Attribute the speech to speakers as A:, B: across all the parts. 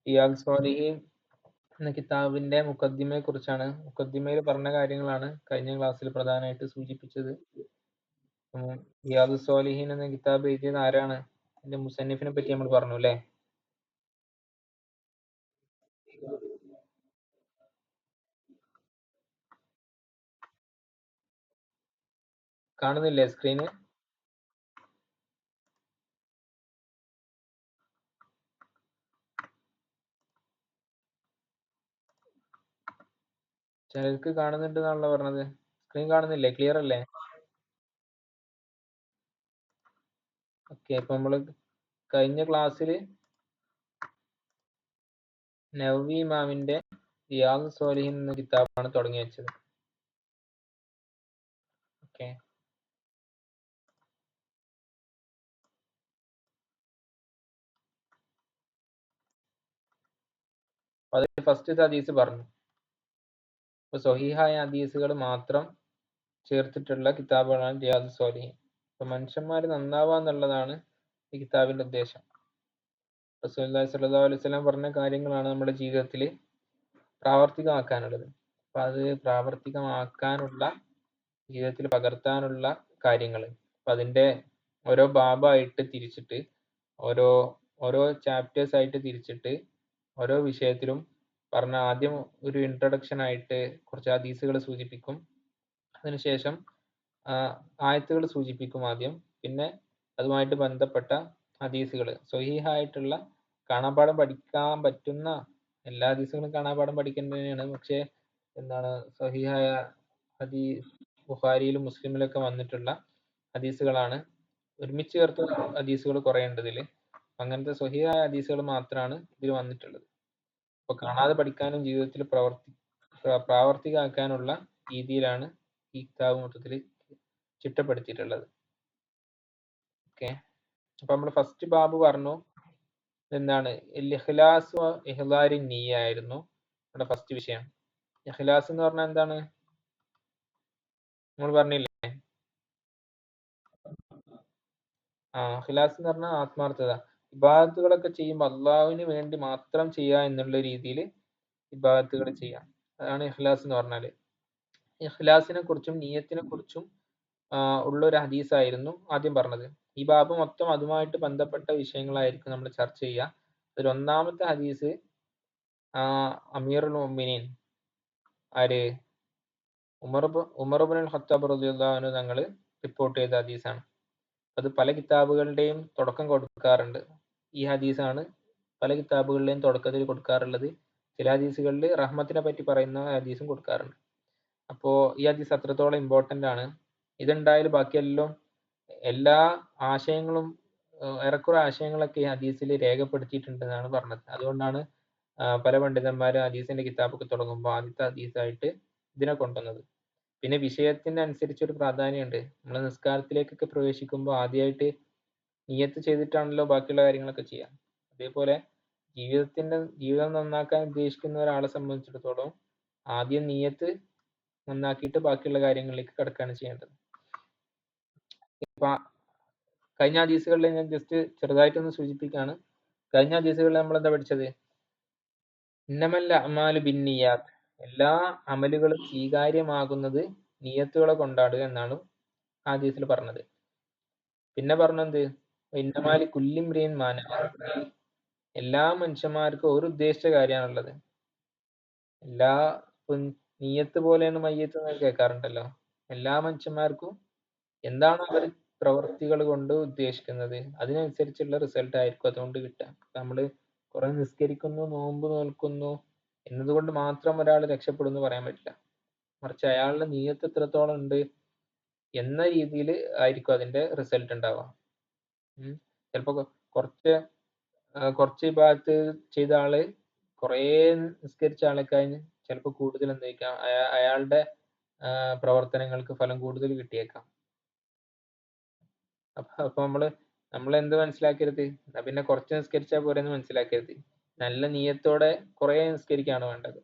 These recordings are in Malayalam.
A: റിയാദ് സ്വാലിഹീൻ എന്ന കിതാബിന്റെ മുഖദ്ദിമയെ കുറിച്ചാണ്. മുഖദ്ദിമയിൽ പറഞ്ഞ കാര്യങ്ങളാണ് കഴിഞ്ഞ ക്ലാസ്സിൽ പ്രധാനമായിട്ട് സൂചിപ്പിച്ചത്. റിയാദ് സ്വാലിഹീൻ എന്ന കിതാബ് എഴുതിയത് ആരാണ്? അതിന്റെ മുസന്നിഫിനെ പറ്റി നമ്മൾ പറഞ്ഞു അല്ലേ? കാണുന്നില്ലേ സ്ക്രീന്? ചിലർക്ക് കാണുന്നുണ്ട് എന്നാണല്ലോ പറഞ്ഞത്. സ്ക്രീൻ കാണുന്നില്ലേ? ക്ലിയർ അല്ലേ? ഓക്കെ, അപ്പൊ നമ്മള് കഴിഞ്ഞ ക്ലാസ്സിൽ നവവി ഇമാമിന്റെ റിയാദ് സ്വാലിഹീൻ എന്ന കിതാബാണ് തുടങ്ങി വെച്ചത്. ഓക്കെ, അതിൽ ഫസ്റ്റ് ഹദീസ് പറഞ്ഞു. അപ്പൊ സ്വഹീഹായ ഹദീസുകൾ മാത്രം ചേർത്തിട്ടുള്ള കിതാബുകളാണ് റിയാദ് സ്വാലിഹീൻ. അപ്പൊ മനുഷ്യന്മാർ നന്നാവുക എന്നുള്ളതാണ് ഈ കിതാബിന്റെ ഉദ്ദേശം. റസൂലുള്ളാഹി സ്വല്ലല്ലാഹു അലൈഹി വസല്ലം പറഞ്ഞ കാര്യങ്ങളാണ് നമ്മുടെ ജീവിതത്തിൽ പ്രാവർത്തികമാക്കാനുള്ളത്. അപ്പൊ അത് പ്രാവർത്തികമാക്കാനുള്ള, ജീവിതത്തിൽ പകർത്താനുള്ള കാര്യങ്ങൾ, അപ്പൊ അതിന്റെ ഓരോ ബാബായിട്ട് തിരിച്ചിട്ട്, ഓരോ ഓരോ ചാപ്റ്റേഴ്സ് ആയിട്ട് തിരിച്ചിട്ട് ഓരോ വിഷയത്തിലും പറഞ്ഞ ആദ്യം ഒരു ഇൻട്രൊഡക്ഷൻ ആയിട്ട് കുറച്ച് ഹദീസുകൾ സൂചിപ്പിക്കും. അതിനുശേഷം ആയത്തുകൾ സൂചിപ്പിക്കും ആദ്യം. പിന്നെ അതുമായിട്ട് ബന്ധപ്പെട്ട ഹദീസുകൾ, സ്വഹീഹായിട്ടുള്ള കാണാപാഠം പഠിക്കാൻ പറ്റുന്ന എല്ലാ ഹദീസുകളും കാണാപാഠം പഠിക്കേണ്ടതാണ്. പക്ഷെ എന്താണ് സ്വഹീഹായ ഹദീസ് ബുഖാരിയിലും മുസ്ലിമിലൊക്കെ വന്നിട്ടുള്ള ഹദീസുകളാണ്. ഒരുമിച്ച് ചേർത്ത ഹദീസുകൾ കുറേ ഉണ്ട് ഇതിൽ. അങ്ങനത്തെ സ്വഹീഹായ ഹദീസുകൾ മാത്രമാണ് ഇതിൽ വന്നിട്ടുള്ളത്. അപ്പൊ കാണാതെ പഠിക്കാനും ജീവിതത്തിൽ പ്രാവർത്തികമാക്കാനുള്ള രീതിയിലാണ് ഈ കിതാബ് മൊത്തത്തിൽ ചിട്ടപ്പെടുത്തിയിട്ടുള്ളത്. ഓക്കെ, അപ്പൊ നമ്മൾ ഫസ്റ്റ് ബാബ് പറഞ്ഞു. എന്താണ്? ഇഖ്ലാസ് ഇഹ്ലാരി നിയ്യ ആയിരുന്നു നമ്മുടെ ഫസ്റ്റ് വിഷയം. ഇഖ്ലാസ് എന്ന് പറഞ്ഞാൽ എന്താണ്? നമ്മൾ പറഞ്ഞില്ലേ? ഇഖ്ലാസ് എന്ന് പറഞ്ഞാൽ ആത്മാർത്ഥത. ഇബാദത്തുകളൊക്കെ ചെയ്യുമ്പോൾ അള്ളാഹുവിന് വേണ്ടി മാത്രം ചെയ്യുക എന്നുള്ള രീതിയിൽ ഇബാദത്തുകൾ ചെയ്യാം. അതാണ് ഇഖ്ലാസ് എന്ന് പറഞ്ഞാല്. ഇഖ്ലാസിനെ കുറിച്ചും നിയ്യത്തിനെ കുറിച്ചും ഉള്ള ഒരു ഹദീസായിരുന്നു ആദ്യം പറഞ്ഞത്. ഈ ബാബ് മൊത്തം അതുമായിട്ട് ബന്ധപ്പെട്ട വിഷയങ്ങളായിരിക്കും നമ്മൾ ചർച്ച ചെയ്യുക. അതിൽ ഒന്നാമത്തെ ഹദീസ് അമീറുൽ മുഅ്മിനീൻ ആര്? ഉമർ ഇബ്നുൽ ഖത്താബ് റളിയല്ലാഹു അൻഹു തങ്ങൾ റിപ്പോർട്ട് ചെയ്ത ഹദീസാണ്. അത് പല കിതാബുകളുടെയും തുടക്കം കൊടുക്കാറുണ്ട്. ഈ ഹദീസാണ് പല കിതാബുകളുടെയും തുടക്കത്തിൽ കൊടുക്കാറുള്ളത്. ചില ഹദീസുകളിൽ റഹ്മത്തിനെ പറ്റി പറയുന്ന ഹദീസും കൊടുക്കാറുണ്ട്. അപ്പോ ഈ ഹദീസ് അത്രത്തോളം ഇമ്പോർട്ടന്റ് ആണ്. ഇതുണ്ടായാൽ ബാക്കിയെല്ലാം എല്ലാ ആശയങ്ങളും ഏറെക്കുറെ ആശയങ്ങളൊക്കെ ഈ ഹദീസിൽ രേഖപ്പെടുത്തിയിട്ടുണ്ടെന്നാണ് പറഞ്ഞത്. അതുകൊണ്ടാണ് പല പണ്ഡിതന്മാരും ഹദീസിന്റെ കിതാബൊക്കെ തുടങ്ങുമ്പോൾ ആദ്യത്തെ ഹദീസായിട്ട് ഇതിനെ കൊണ്ടുവന്നത്. പിന്നെ വിഷയത്തിന് അനുസരിച്ചൊരു പ്രാധാന്യമുണ്ട്. നമ്മൾ നിസ്കാരത്തിലേക്കൊക്കെ പ്രവേശിക്കുമ്പോൾ ആദ്യമായിട്ട് നിയ്യത്ത് ചെയ്തിട്ടാണല്ലോ ബാക്കിയുള്ള കാര്യങ്ങളൊക്കെ ചെയ്യുക. അതേപോലെ ജീവിതം നന്നാക്കാൻ ഉദ്ദേശിക്കുന്ന ഒരാളെ സംബന്ധിച്ചിടത്തോളം ആദ്യം നിയ്യത്ത് നന്നാക്കിയിട്ട് ബാക്കിയുള്ള കാര്യങ്ങളിലേക്ക് കടക്കുകയാണ് ചെയ്യേണ്ടത്. ഇപ്പൊ കഴിഞ്ഞ ഹദീസുകളിൽ ഞാൻ ജസ്റ്റ് ചെറുതായിട്ടൊന്ന് സൂചിപ്പിക്കുകയാണ്. കഴിഞ്ഞ ഹദീസുകളിൽ നമ്മൾ എന്താ പഠിച്ചത്? ഇന്നമൽ അഅ്മാലു ബിന്നിയാത്ത്, എല്ലാ അമലുകളും സ്വീകാര്യമാകുന്നത് നിയ്യത്തുകളെ കൊണ്ടാണ് എന്നാണ് ഹദീസിൽ പറഞ്ഞത്. പിന്നെ പറഞ്ഞത് ഇന്നമാ ലികുല്ലി ഇംറിഇൻ മാ നവ, എല്ലാ മനുഷ്യന്മാർക്കും ഒരു ഉദ്ദേശിച്ച കാര്യമാണുള്ളത്. എല്ലാ നിയ്യത്ത് പോലെയാണ് മയ്യത്ത് എന്ന് കേൾക്കാറുണ്ടല്ലോ. എല്ലാ മനുഷ്യന്മാർക്കും എന്താണ് അവർ പ്രവർത്തികൾ കൊണ്ട് ഉദ്ദേശിക്കുന്നത് അതിനനുസരിച്ചുള്ള റിസൾട്ട് ആയിരിക്കും അതുകൊണ്ട് കിട്ടുക. നമ്മള് കുറെ നിസ്കരിക്കുന്നു, നോമ്പ് നോൽക്കുന്നു എന്നതുകൊണ്ട് മാത്രം ഒരാൾ രക്ഷപ്പെടുന്നു പറയാൻ പറ്റില്ല. മറിച്ച് അയാളുടെ നിയ്യത്ത് എത്രത്തോളം ഉണ്ട് എന്ന രീതിയിൽ ആയിരിക്കും അതിന്റെ റിസൾട്ട് ഉണ്ടാവുക. ചിലപ്പോ കുറച്ച് ഭാഗത്ത് ചെയ്ത ആള് കുറേ നിസ്കരിച്ച ആളെക്കഴിഞ്ഞ് ചിലപ്പോൾ കൂടുതൽ എന്തായിരിക്കാം അയാളുടെ പ്രവർത്തനങ്ങൾക്ക് ഫലം കൂടുതൽ കിട്ടിയേക്കാം. അപ്പൊ നമ്മൾ എന്ത് മനസ്സിലാക്കരുത്? പിന്നെ കുറച്ച് നിസ്കരിച്ചാൽ പോരെ എന്ന് മനസ്സിലാക്കരുത്. നല്ല നിയ്യത്തോടെ കുറെ നിസ്കരിക്കുകയാണ് വേണ്ടത്.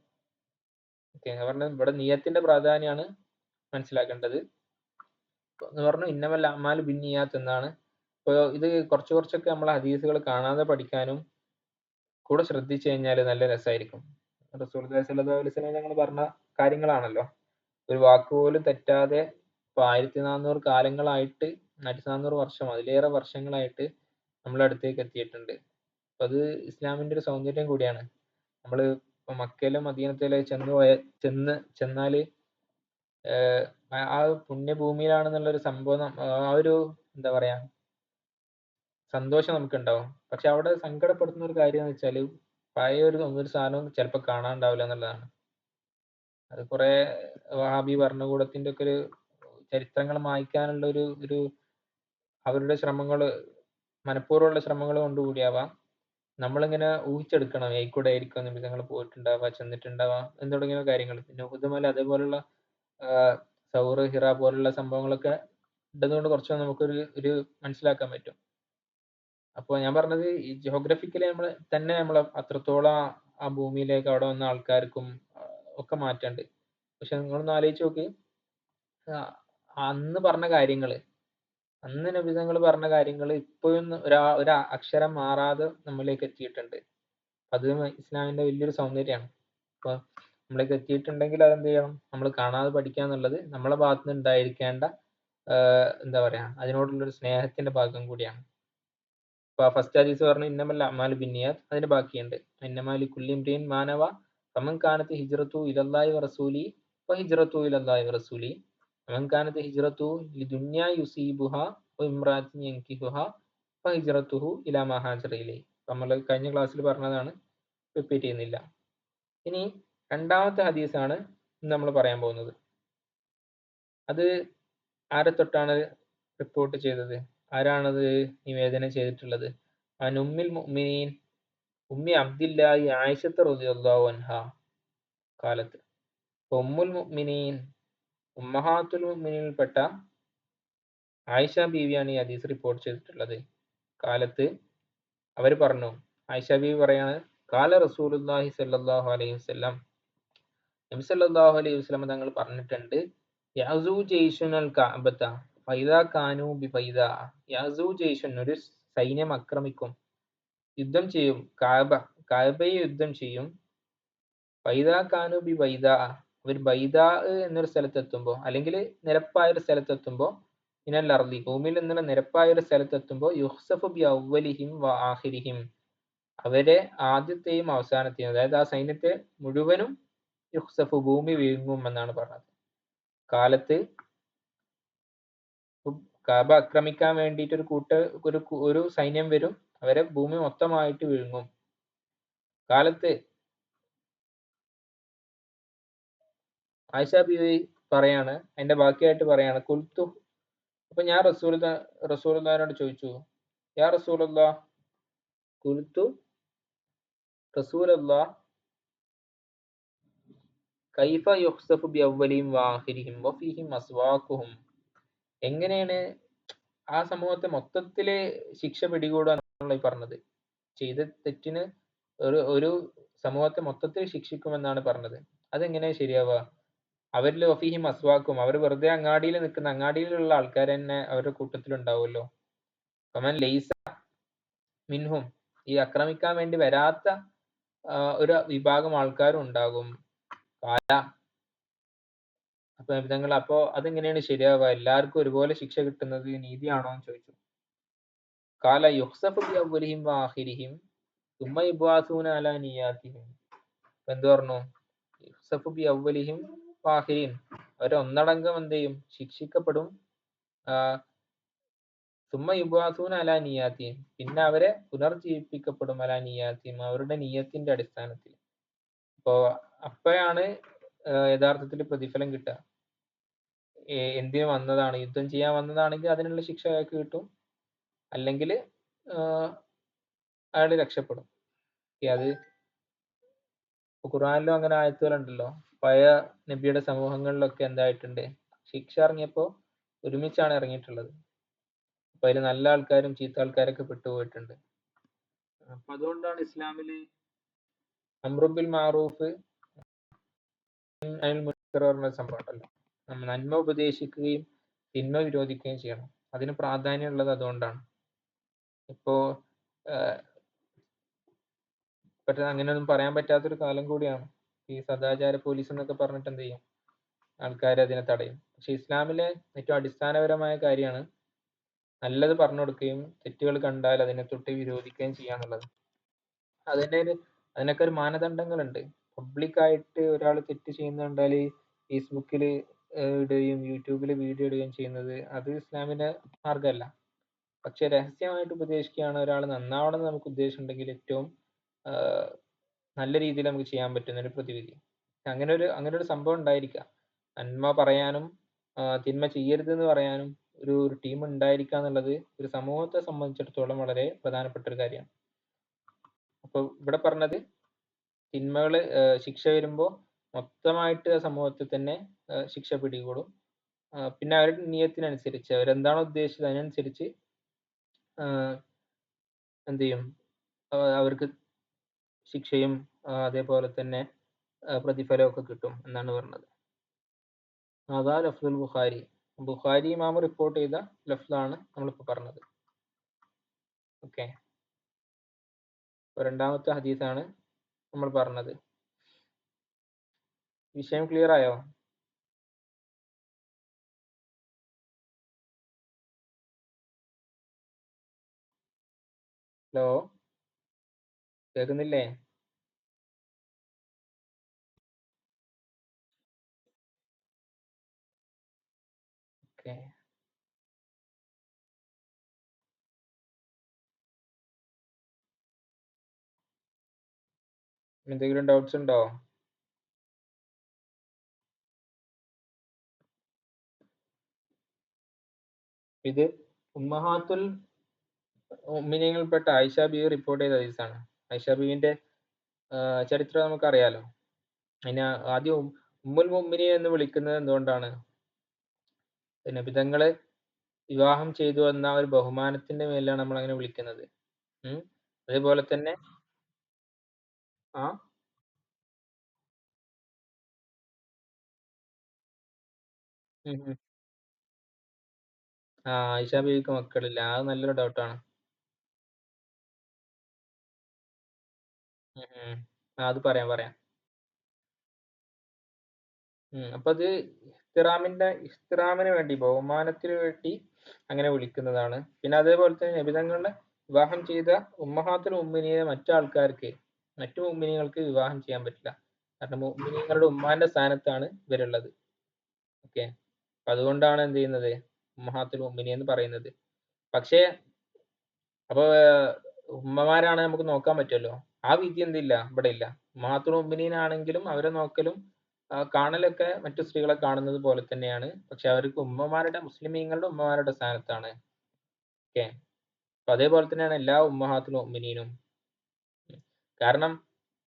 A: ഓക്കെ, പറഞ്ഞത് ഇവിടെ നിയ്യത്തിന്റെ പ്രാധാന്യമാണ് മനസ്സിലാക്കേണ്ടത്. എന്ന് പറഞ്ഞു ഇന്നമൽ അഅ്മാലു ബിന്നിയാത്ത് എന്നാണ്. ഇപ്പൊ ഇത് കുറച്ചൊക്കെ നമ്മൾ ഹദീസുകൾ കാണാതെ പഠിക്കാനും കൂടെ ശ്രദ്ധിച്ചു കഴിഞ്ഞാൽ നല്ല രസമായിരിക്കും. റസൂലുള്ളാഹി സ്വല്ലല്ലാഹു അലൈഹി വസല്ലം ഞങ്ങൾ പറഞ്ഞ കാര്യങ്ങളാണല്ലോ. ഒരു വാക്കുപോലും തെറ്റാതെ ഇപ്പൊ 1400 കാലങ്ങളായിട്ട് 1400 വർഷം അതിലേറെ വർഷങ്ങളായിട്ട് നമ്മളെ അടുത്തേക്ക് എത്തിയിട്ടുണ്ട്. അപ്പൊ അത് ഇസ്ലാമിന്റെ ഒരു സൗന്ദര്യം കൂടിയാണ്. നമ്മള് ഇപ്പൊ മക്കയിലും മദീനത്തിലും ചെന്നാല് ആ പുണ്യഭൂമിയിലാണെന്നുള്ളൊരു സംഭവം ആ ഒരു എന്താ പറയാ സന്തോഷം നമുക്കുണ്ടാവും. പക്ഷെ അവിടെ സങ്കടപ്പെടുത്തുന്ന ഒരു കാര്യം എന്ന് വെച്ചാല് പഴയ ഒരു സാധനവും ചിലപ്പോൾ കാണാനുണ്ടാവില്ല എന്നുള്ളതാണ്. അത് കുറെ വഹാബി ഭരണകൂടത്തിന്റെ ഒക്കെ ഒരു ചരിത്രങ്ങൾ മായ്ക്കാനുള്ള ഒരു അവരുടെ ശ്രമങ്ങൾ മനഃപൂർവ്വമുള്ള ശ്രമങ്ങൾ കൊണ്ടുകൂടിയാവാം. നമ്മളിങ്ങനെ ഊഹിച്ചെടുക്കണം ഏക്കൂടെ ആയിരിക്കും നിമിഷങ്ങൾ പോയിട്ടുണ്ടാവുക, ചെന്നിട്ടുണ്ടാവാം എന്ന് തുടങ്ങിയ കാര്യങ്ങൾ. പിന്നെ ഉഹുദ് അതേപോലുള്ള സൗറ് ഹിറ പോലുള്ള സംഭവങ്ങളൊക്കെ ഉള്ളതുകൊണ്ട് കുറച്ച് നമുക്കൊരു ഒരു മനസ്സിലാക്കാൻ പറ്റും. അപ്പോൾ ഞാൻ പറഞ്ഞത് ഈ ജിയോഗ്രഫിക്കലി നമ്മൾ അത്രത്തോളം ആ ഭൂമിയിലേക്ക് അവിടെ വന്ന ആൾക്കാർക്കും ഒക്കെ മാറ്റമുണ്ട്. പക്ഷെ നിങ്ങളൊന്ന് ആലോചിച്ച് നോക്ക്, അന്ന് പറഞ്ഞ കാര്യങ്ങള്, അന്ന് നബിതങ്ങൾ പറഞ്ഞ കാര്യങ്ങൾ ഇപ്പോഴും ഒരു അക്ഷരം മാറാതെ നമ്മളിലേക്ക് എത്തിയിട്ടുണ്ട്. അത് ഇസ്ലാമിന്റെ വലിയൊരു സൗന്ദര്യമാണ്. അപ്പൊ നമ്മളിലേക്ക് എത്തിയിട്ടുണ്ടെങ്കിൽ അതെന്ത് ചെയ്യണം, നമ്മൾ കാണാതെ പഠിക്കുക എന്നുള്ളത് നമ്മളെ ഭാഗത്ത് നിന്ന് ഉണ്ടായിരിക്കേണ്ട എന്താ പറയാ അതിനോടുള്ളൊരു സ്നേഹത്തിന്റെ ഭാഗം കൂടിയാണ്. അപ്പൊ ഫസ്റ്റ് ഹദീസ് പറഞ്ഞു ഇന്നമൽ അഅ്മാലു ബിന്നിയാത്ത്, അതിന്റെ ബാക്കിയുണ്ട് ഇന്നമാ ലികുല്ലി ഇംറിഇൻ മാ നവ ഫമൻ കാനത്ത് ഹിജ്റതു ഇലല്ലാഹി വറസൂലി ഫഹിജ്റതു ഇലല്ലാഹി വറസൂലി വമൻ കാനത്ത് ഹിജ്റതു ലിദുനിയ യുസീബുഹാ വഇംറാത്തിൻ യൻകിഹുഹാ ഫഹിജ്റതുഹു ഇലാ മാ ഹാജറ ഇലൈഹി. നമ്മൾ കഴിഞ്ഞ ക്ലാസ്സിൽ പറഞ്ഞതാണ്, റിപ്പീറ്റ് ചെയ്യുന്നില്ല. ഇനി രണ്ടാമത്തെ ഹദീസാണ് നമ്മൾ പറയാൻ പോകുന്നത്. അത് ആരെ തൊട്ടാണ് റിപ്പോർട്ട് ചെയ്തത്, ആരാണത് നിവേദനം ചെയ്തിട്ടുള്ളത്? അൻ ഉമ്മിൽ മുഅ്മിനീൻ ഉമ്മി അബ്ദില്ലാഹി ആയിഷത്ത് റളിയല്ലാഹു അൻഹാ കാലത്ത്. ഉമ്മുൽ മുഅ്മിനീൻ ഉമ്മഹാത്തുൽ മുഅ്മിനീനിൽപ്പെട്ട ആയിഷ ബീവിയാണ് ഈ ഹദീസ് റിപ്പോർട്ട് ചെയ്തിട്ടുള്ളത്. കാലത്ത് അവർ പറഞ്ഞു, ആയിഷ ബീവി പറയാണ്, കാല റസൂലുള്ളാഹി സ്വല്ലല്ലാഹു അലൈഹി വസല്ലം, നബി സല്ലല്ലാഹു അലൈഹി വസല്ലം തങ്ങൾ പറഞ്ഞിട്ടുണ്ട്, യഅസൂ ജയ്ഷുനൽ കഅബത ഫൈദാ കാനൂ ബിഫൈദാ. യഅസൂ ജയ്ഷുൻ, ഒരു സൈന്യം ആക്രമിക്കും, യുദ്ധം ചെയ്യും, കഅബയെ യുദ്ധം ചെയ്യും. ഫൈദാ കാനൂ ബിഫൈദാ, അവർ ബൈദാ എന്നൊരു സ്ഥലത്തെത്തുമ്പോൾ, അല്ലെങ്കിൽ നിരപ്പായ ഒരു സ്ഥലത്തെത്തുമ്പോൾ, മിനൽ അർളി, ഭൂമിയിൽ നിന്നുള്ള നിരപ്പായ ഒരു സ്ഥലത്തെത്തുമ്പോൾ, യുഖ്സഫു ബി അവ്വലിഹിം വ ആഖിരിഹിം, അവരെ ആദ്യത്തെയും അവസാനത്തെയും, അതായത് ആ സൈന്യത്തെ മുഴുവനും യുഖ്സഫു, ഭൂമി വിഴുങ്ങും എന്നാണ് പറഞ്ഞത്. കാലത്ത് കഅബ ആക്രമിക്കാൻ വേണ്ടിയിട്ട് ഒരു സൈന്യം വരും, അവരെ ഭൂമി മൊത്തമായിട്ട് വിഴുങ്ങും. കാലത്ത് ആയിഷ ബീവി പറയാണ്, അതിന്റെ ബാക്കിയായിട്ട് പറയാണ്, കുൽത്തു, അപ്പൊ ഞാൻ റസൂലുള്ളാഹിനോട് ചോദിച്ചു, യാ റസൂലുള്ളാഹ്, കുൽത്തു റസൂലുള്ളാഹ് കൈഫ യുഖ്സഫു ബി അവ്വലിഹിം വ ആഖിരിഹിം വ ഫീഹിം അസ്വാഖുഹും, എങ്ങനെയാണ് ആ സമൂഹത്തെ മൊത്തത്തില് ശിക്ഷ പിടികൂടുക എന്നാണ് ഈ പറഞ്ഞത്. ചെയ്ത തെറ്റിന് ഒരു സമൂഹത്തെ മൊത്തത്തിൽ ശിക്ഷിക്കുമെന്നാണ് പറഞ്ഞത്. അതെങ്ങനെയാ ശരിയാവുക? അവരിൽ വഫീഹിം അസ്വാക്കും, അവർ വെറുതെ അങ്ങാടിയിലുള്ള ആൾക്കാർ തന്നെ അവരുടെ കൂട്ടത്തിലുണ്ടാവുമല്ലോ. ഫമൻ ലൈസ മിൻഹും, ഈ ആക്രമിക്കാൻ വേണ്ടി വരാത്ത ഒരു വിഭാഗം ആൾക്കാരും ഉണ്ടാകും. അപ്പൊ അതെങ്ങനെയാണ് ശരിയാവുക? എല്ലാവർക്കും ഒരുപോലെ ശിക്ഷ കിട്ടുന്നത് നീതിയാണോ എന്ന് ചോദിച്ചു. കാല യുഖ്സഫു ബി അവ്വലിഹിം വ ആഖിരിഹിം സുമ്മ യുബ്അസൂന അലാ നിയ്യാതിഹിം. എന്ത് പറഞ്ഞു? യുഖ്സഫു ബി അവ്വലിഹിം വ ആഖിരിഹിം, അവർ ഒന്നടങ്കം എന്ത് ചെയ്യും? ശിക്ഷിക്കപ്പെടും. സുമ്മ യുബ്അസൂന അലാ നിയ്യാതിഹിം, പിന്നെ അവരെ പുനർജീവിപ്പിക്കപ്പെടും, അലാ നിയ്യാതിഹിം, അവരുടെ നിയ്യത്തിന്റെ അടിസ്ഥാനത്തിൽ. അപ്പോഴാണ് യഥാർത്ഥത്തിൽ പ്രതിഫലം കിട്ടുക. എന്തിനു വന്നതാണ്, യുദ്ധം ചെയ്യാൻ വന്നതാണെങ്കിൽ അതിനുള്ള ശിക്ഷ അയാൾക്ക് കിട്ടും, അല്ലെങ്കിൽ അയാൾ രക്ഷപ്പെടും. അത് ഖുർആനിലും അങ്ങനെ ആയത്തുകളുണ്ടല്ലോ. പഴയ നബിയുടെ സമൂഹങ്ങളിലൊക്കെ എന്തായിട്ടുണ്ട്, ശിക്ഷ ഇറങ്ങിയപ്പോൾ ഒരുമിച്ചാണ് ഇറങ്ങിയിട്ടുള്ളത്. അപ്പൊ അതിൽ നല്ല ആൾക്കാരും ചീത്ത ആൾക്കാരൊക്കെ പെട്ടുപോയിട്ടുണ്ട്. അപ്പൊ അതുകൊണ്ടാണ് ഇസ്ലാമില് അംറു ബിൽ മഅറൂഫ് അനിൽ മുൻകർ പറഞ്ഞ സംഭവം ഉണ്ടല്ലോ, നന്മ ഉപദേശിക്കുകയും തിന്മ വിരോധിക്കുകയും ചെയ്യണം. അതിന് പ്രാധാന്യം ഉള്ളത് അതുകൊണ്ടാണ്. ഇപ്പോ പക്ഷെ അങ്ങനെയൊന്നും പറയാൻ പറ്റാത്തൊരു കാലം കൂടിയാണ്. ഈ സദാചാര പോലീസ് എന്നൊക്കെ പറഞ്ഞിട്ട് എന്ത് ചെയ്യും, ആൾക്കാർ അതിനെ തടയും. പക്ഷെ ഇസ്ലാമിലെ ഏറ്റവും അടിസ്ഥാനപരമായ കാര്യമാണ് നല്ലത് പറഞ്ഞു കൊടുക്കുകയും തെറ്റുകൾ കണ്ടാൽ അതിനെ തൊട്ട് വിരോധിക്കുകയും ചെയ്യാന്നുള്ളത്. അതിനൊക്കെ ഒരു മാനദണ്ഡങ്ങളുണ്ട്. പബ്ലിക്കായിട്ട് ഒരാൾ തെറ്റ് ചെയ്യുന്ന കണ്ടാൽ ഫേസ്ബുക്കിൽ ഇടുകയും യൂട്യൂബിൽ വീഡിയോ ഇടുകയും ചെയ്യുന്നത് അത് ഇസ്ലാമിന്റെ മാർഗമല്ല. പക്ഷെ രഹസ്യമായിട്ട് ഉപദേശിക്കുകയാണ് ഒരാൾ നന്നാവണം എന്ന് നമുക്ക് ഉദ്ദേശമുണ്ടെങ്കിൽ ഏറ്റവും നല്ല രീതിയിൽ നമുക്ക് ചെയ്യാൻ പറ്റുന്ന ഒരു പ്രതിവിധി. അങ്ങനെ ഒരു സംഭവം ഉണ്ടായിരിക്കുക. നന്മ പറയാനും തിന്മ ചെയ്യരുത് എന്ന് പറയാനും ഒരു ടീം ഉണ്ടായിരിക്കുക എന്നുള്ളത് ഒരു സമൂഹത്തെ സംബന്ധിച്ചിടത്തോളം വളരെ പ്രധാനപ്പെട്ട ഒരു കാര്യമാണ്. അപ്പൊ ഇവിടെ പറഞ്ഞത് തിന്മകൾ ശിക്ഷ വരുമ്പോൾ മൊത്തമായിട്ട് സമൂഹത്തിൽ തന്നെ ശിക്ഷ പിടികൂടും. പിന്നെ അവരുടെ നിയത്തിനനുസരിച്ച് അവരെന്താണോ ഉദ്ദേശിച്ചത് അതിനനുസരിച്ച് എന്ത് ചെയ്യും, അവർക്ക് ശിക്ഷയും അതേപോലെ തന്നെ പ്രതിഫലമൊക്കെ കിട്ടും എന്നാണ് പറഞ്ഞത്. അതാ ലഫ്ദുൽ ബുഖാരി. ബുഖാരി ഇമാം റിപ്പോർട്ട് ചെയ്ത ലഫ്ദാണ് നമ്മളിപ്പോൾ പറഞ്ഞത്. ഓക്കെ, രണ്ടാമത്തെ ഹദീസാണ് നമ്മൾ പറഞ്ഞത്. വിഷയം ക്ലിയർ ആയോ? ഹലോ, കേൾക്കുന്നില്ലേ? ഓക്കെ, എന്തെങ്കിലും ഡൗട്ട്സ് ഉണ്ടോ? ഇത് ഉമ്മഹാത്തുൽ മുഅ്മിനീങ്ങളിൽപ്പെട്ട ആയിഷ ബീവി റിപ്പോർട്ട് ചെയ്ത ഹദീസാണ്. ആയിഷ ബീവിന്റെ ചരിത്രം നമുക്കറിയാലോ. അതിന് ആദ്യം ഉമ്മുൽ മുഅ്മിനീൻ എന്ന് വിളിക്കുന്നത് എന്തുകൊണ്ടാണ്? നബിതങ്ങളെ വിവാഹം ചെയ്തു എന്ന ഒരു ബഹുമാനത്തിന്റെ മേലാണ് നമ്മൾ അങ്ങനെ വിളിക്കുന്നത്. അതേപോലെ തന്നെ ആ ആയിഷ ബീവിക്ക് മക്കളില്ല. അത് നല്ലൊരു ഡൗട്ടാണ്. അത് പറയാം. അപ്പൊ അത് ഇഹ്തിറാമിന് വേണ്ടി, ബഹുമാനത്തിന് വേണ്ടി അങ്ങനെ വിളിക്കുന്നതാണ്. പിന്നെ അതേപോലെ തന്നെ നബിതങ്ങളുടെ വിവാഹം ചെയ്ത ഉമ്മഹാത്തുൽ മുഅ്മിനീനെ മറ്റു മുഅ്മിനീങ്ങൾക്ക് വിവാഹം ചെയ്യാൻ പറ്റില്ല. കാരണം മുഅ്മിനീങ്ങളുടെ ഉമ്മാന്റെ സ്ഥാനത്താണ് ഇവരുള്ളത്. ഓക്കെ, അതുകൊണ്ടാണ് എന്ത് ചെയ്യുന്നത്, ഉമ്മഹാത്തുൽ മുഅ്മിനീൻ എന്ന് പറയുന്നത്. പക്ഷേ അപ്പൊ ഉമ്മമാരാണ് നമുക്ക് നോക്കാൻ പറ്റുമല്ലോ. ആ വിധി എന്തില്ല, ഇവിടെ ഇല്ല. ഉമ്മഹാത്തുൽ മുഅ്മിനീൻ ആണെങ്കിലും അവരെ നോക്കലും കാണലൊക്കെ മറ്റു സ്ത്രീകളെ കാണുന്നത് പോലെ തന്നെയാണ്. പക്ഷെ അവർക്ക് മുസ്ലിമീങ്ങളുടെ ഉമ്മമാരുടെ സ്ഥാനത്താണ്. ഓക്കെ, അപ്പൊ അതേപോലെ തന്നെയാണ് എല്ലാ ഉമ്മഹാത്തുൽ മുഅ്മിനീനും. കാരണം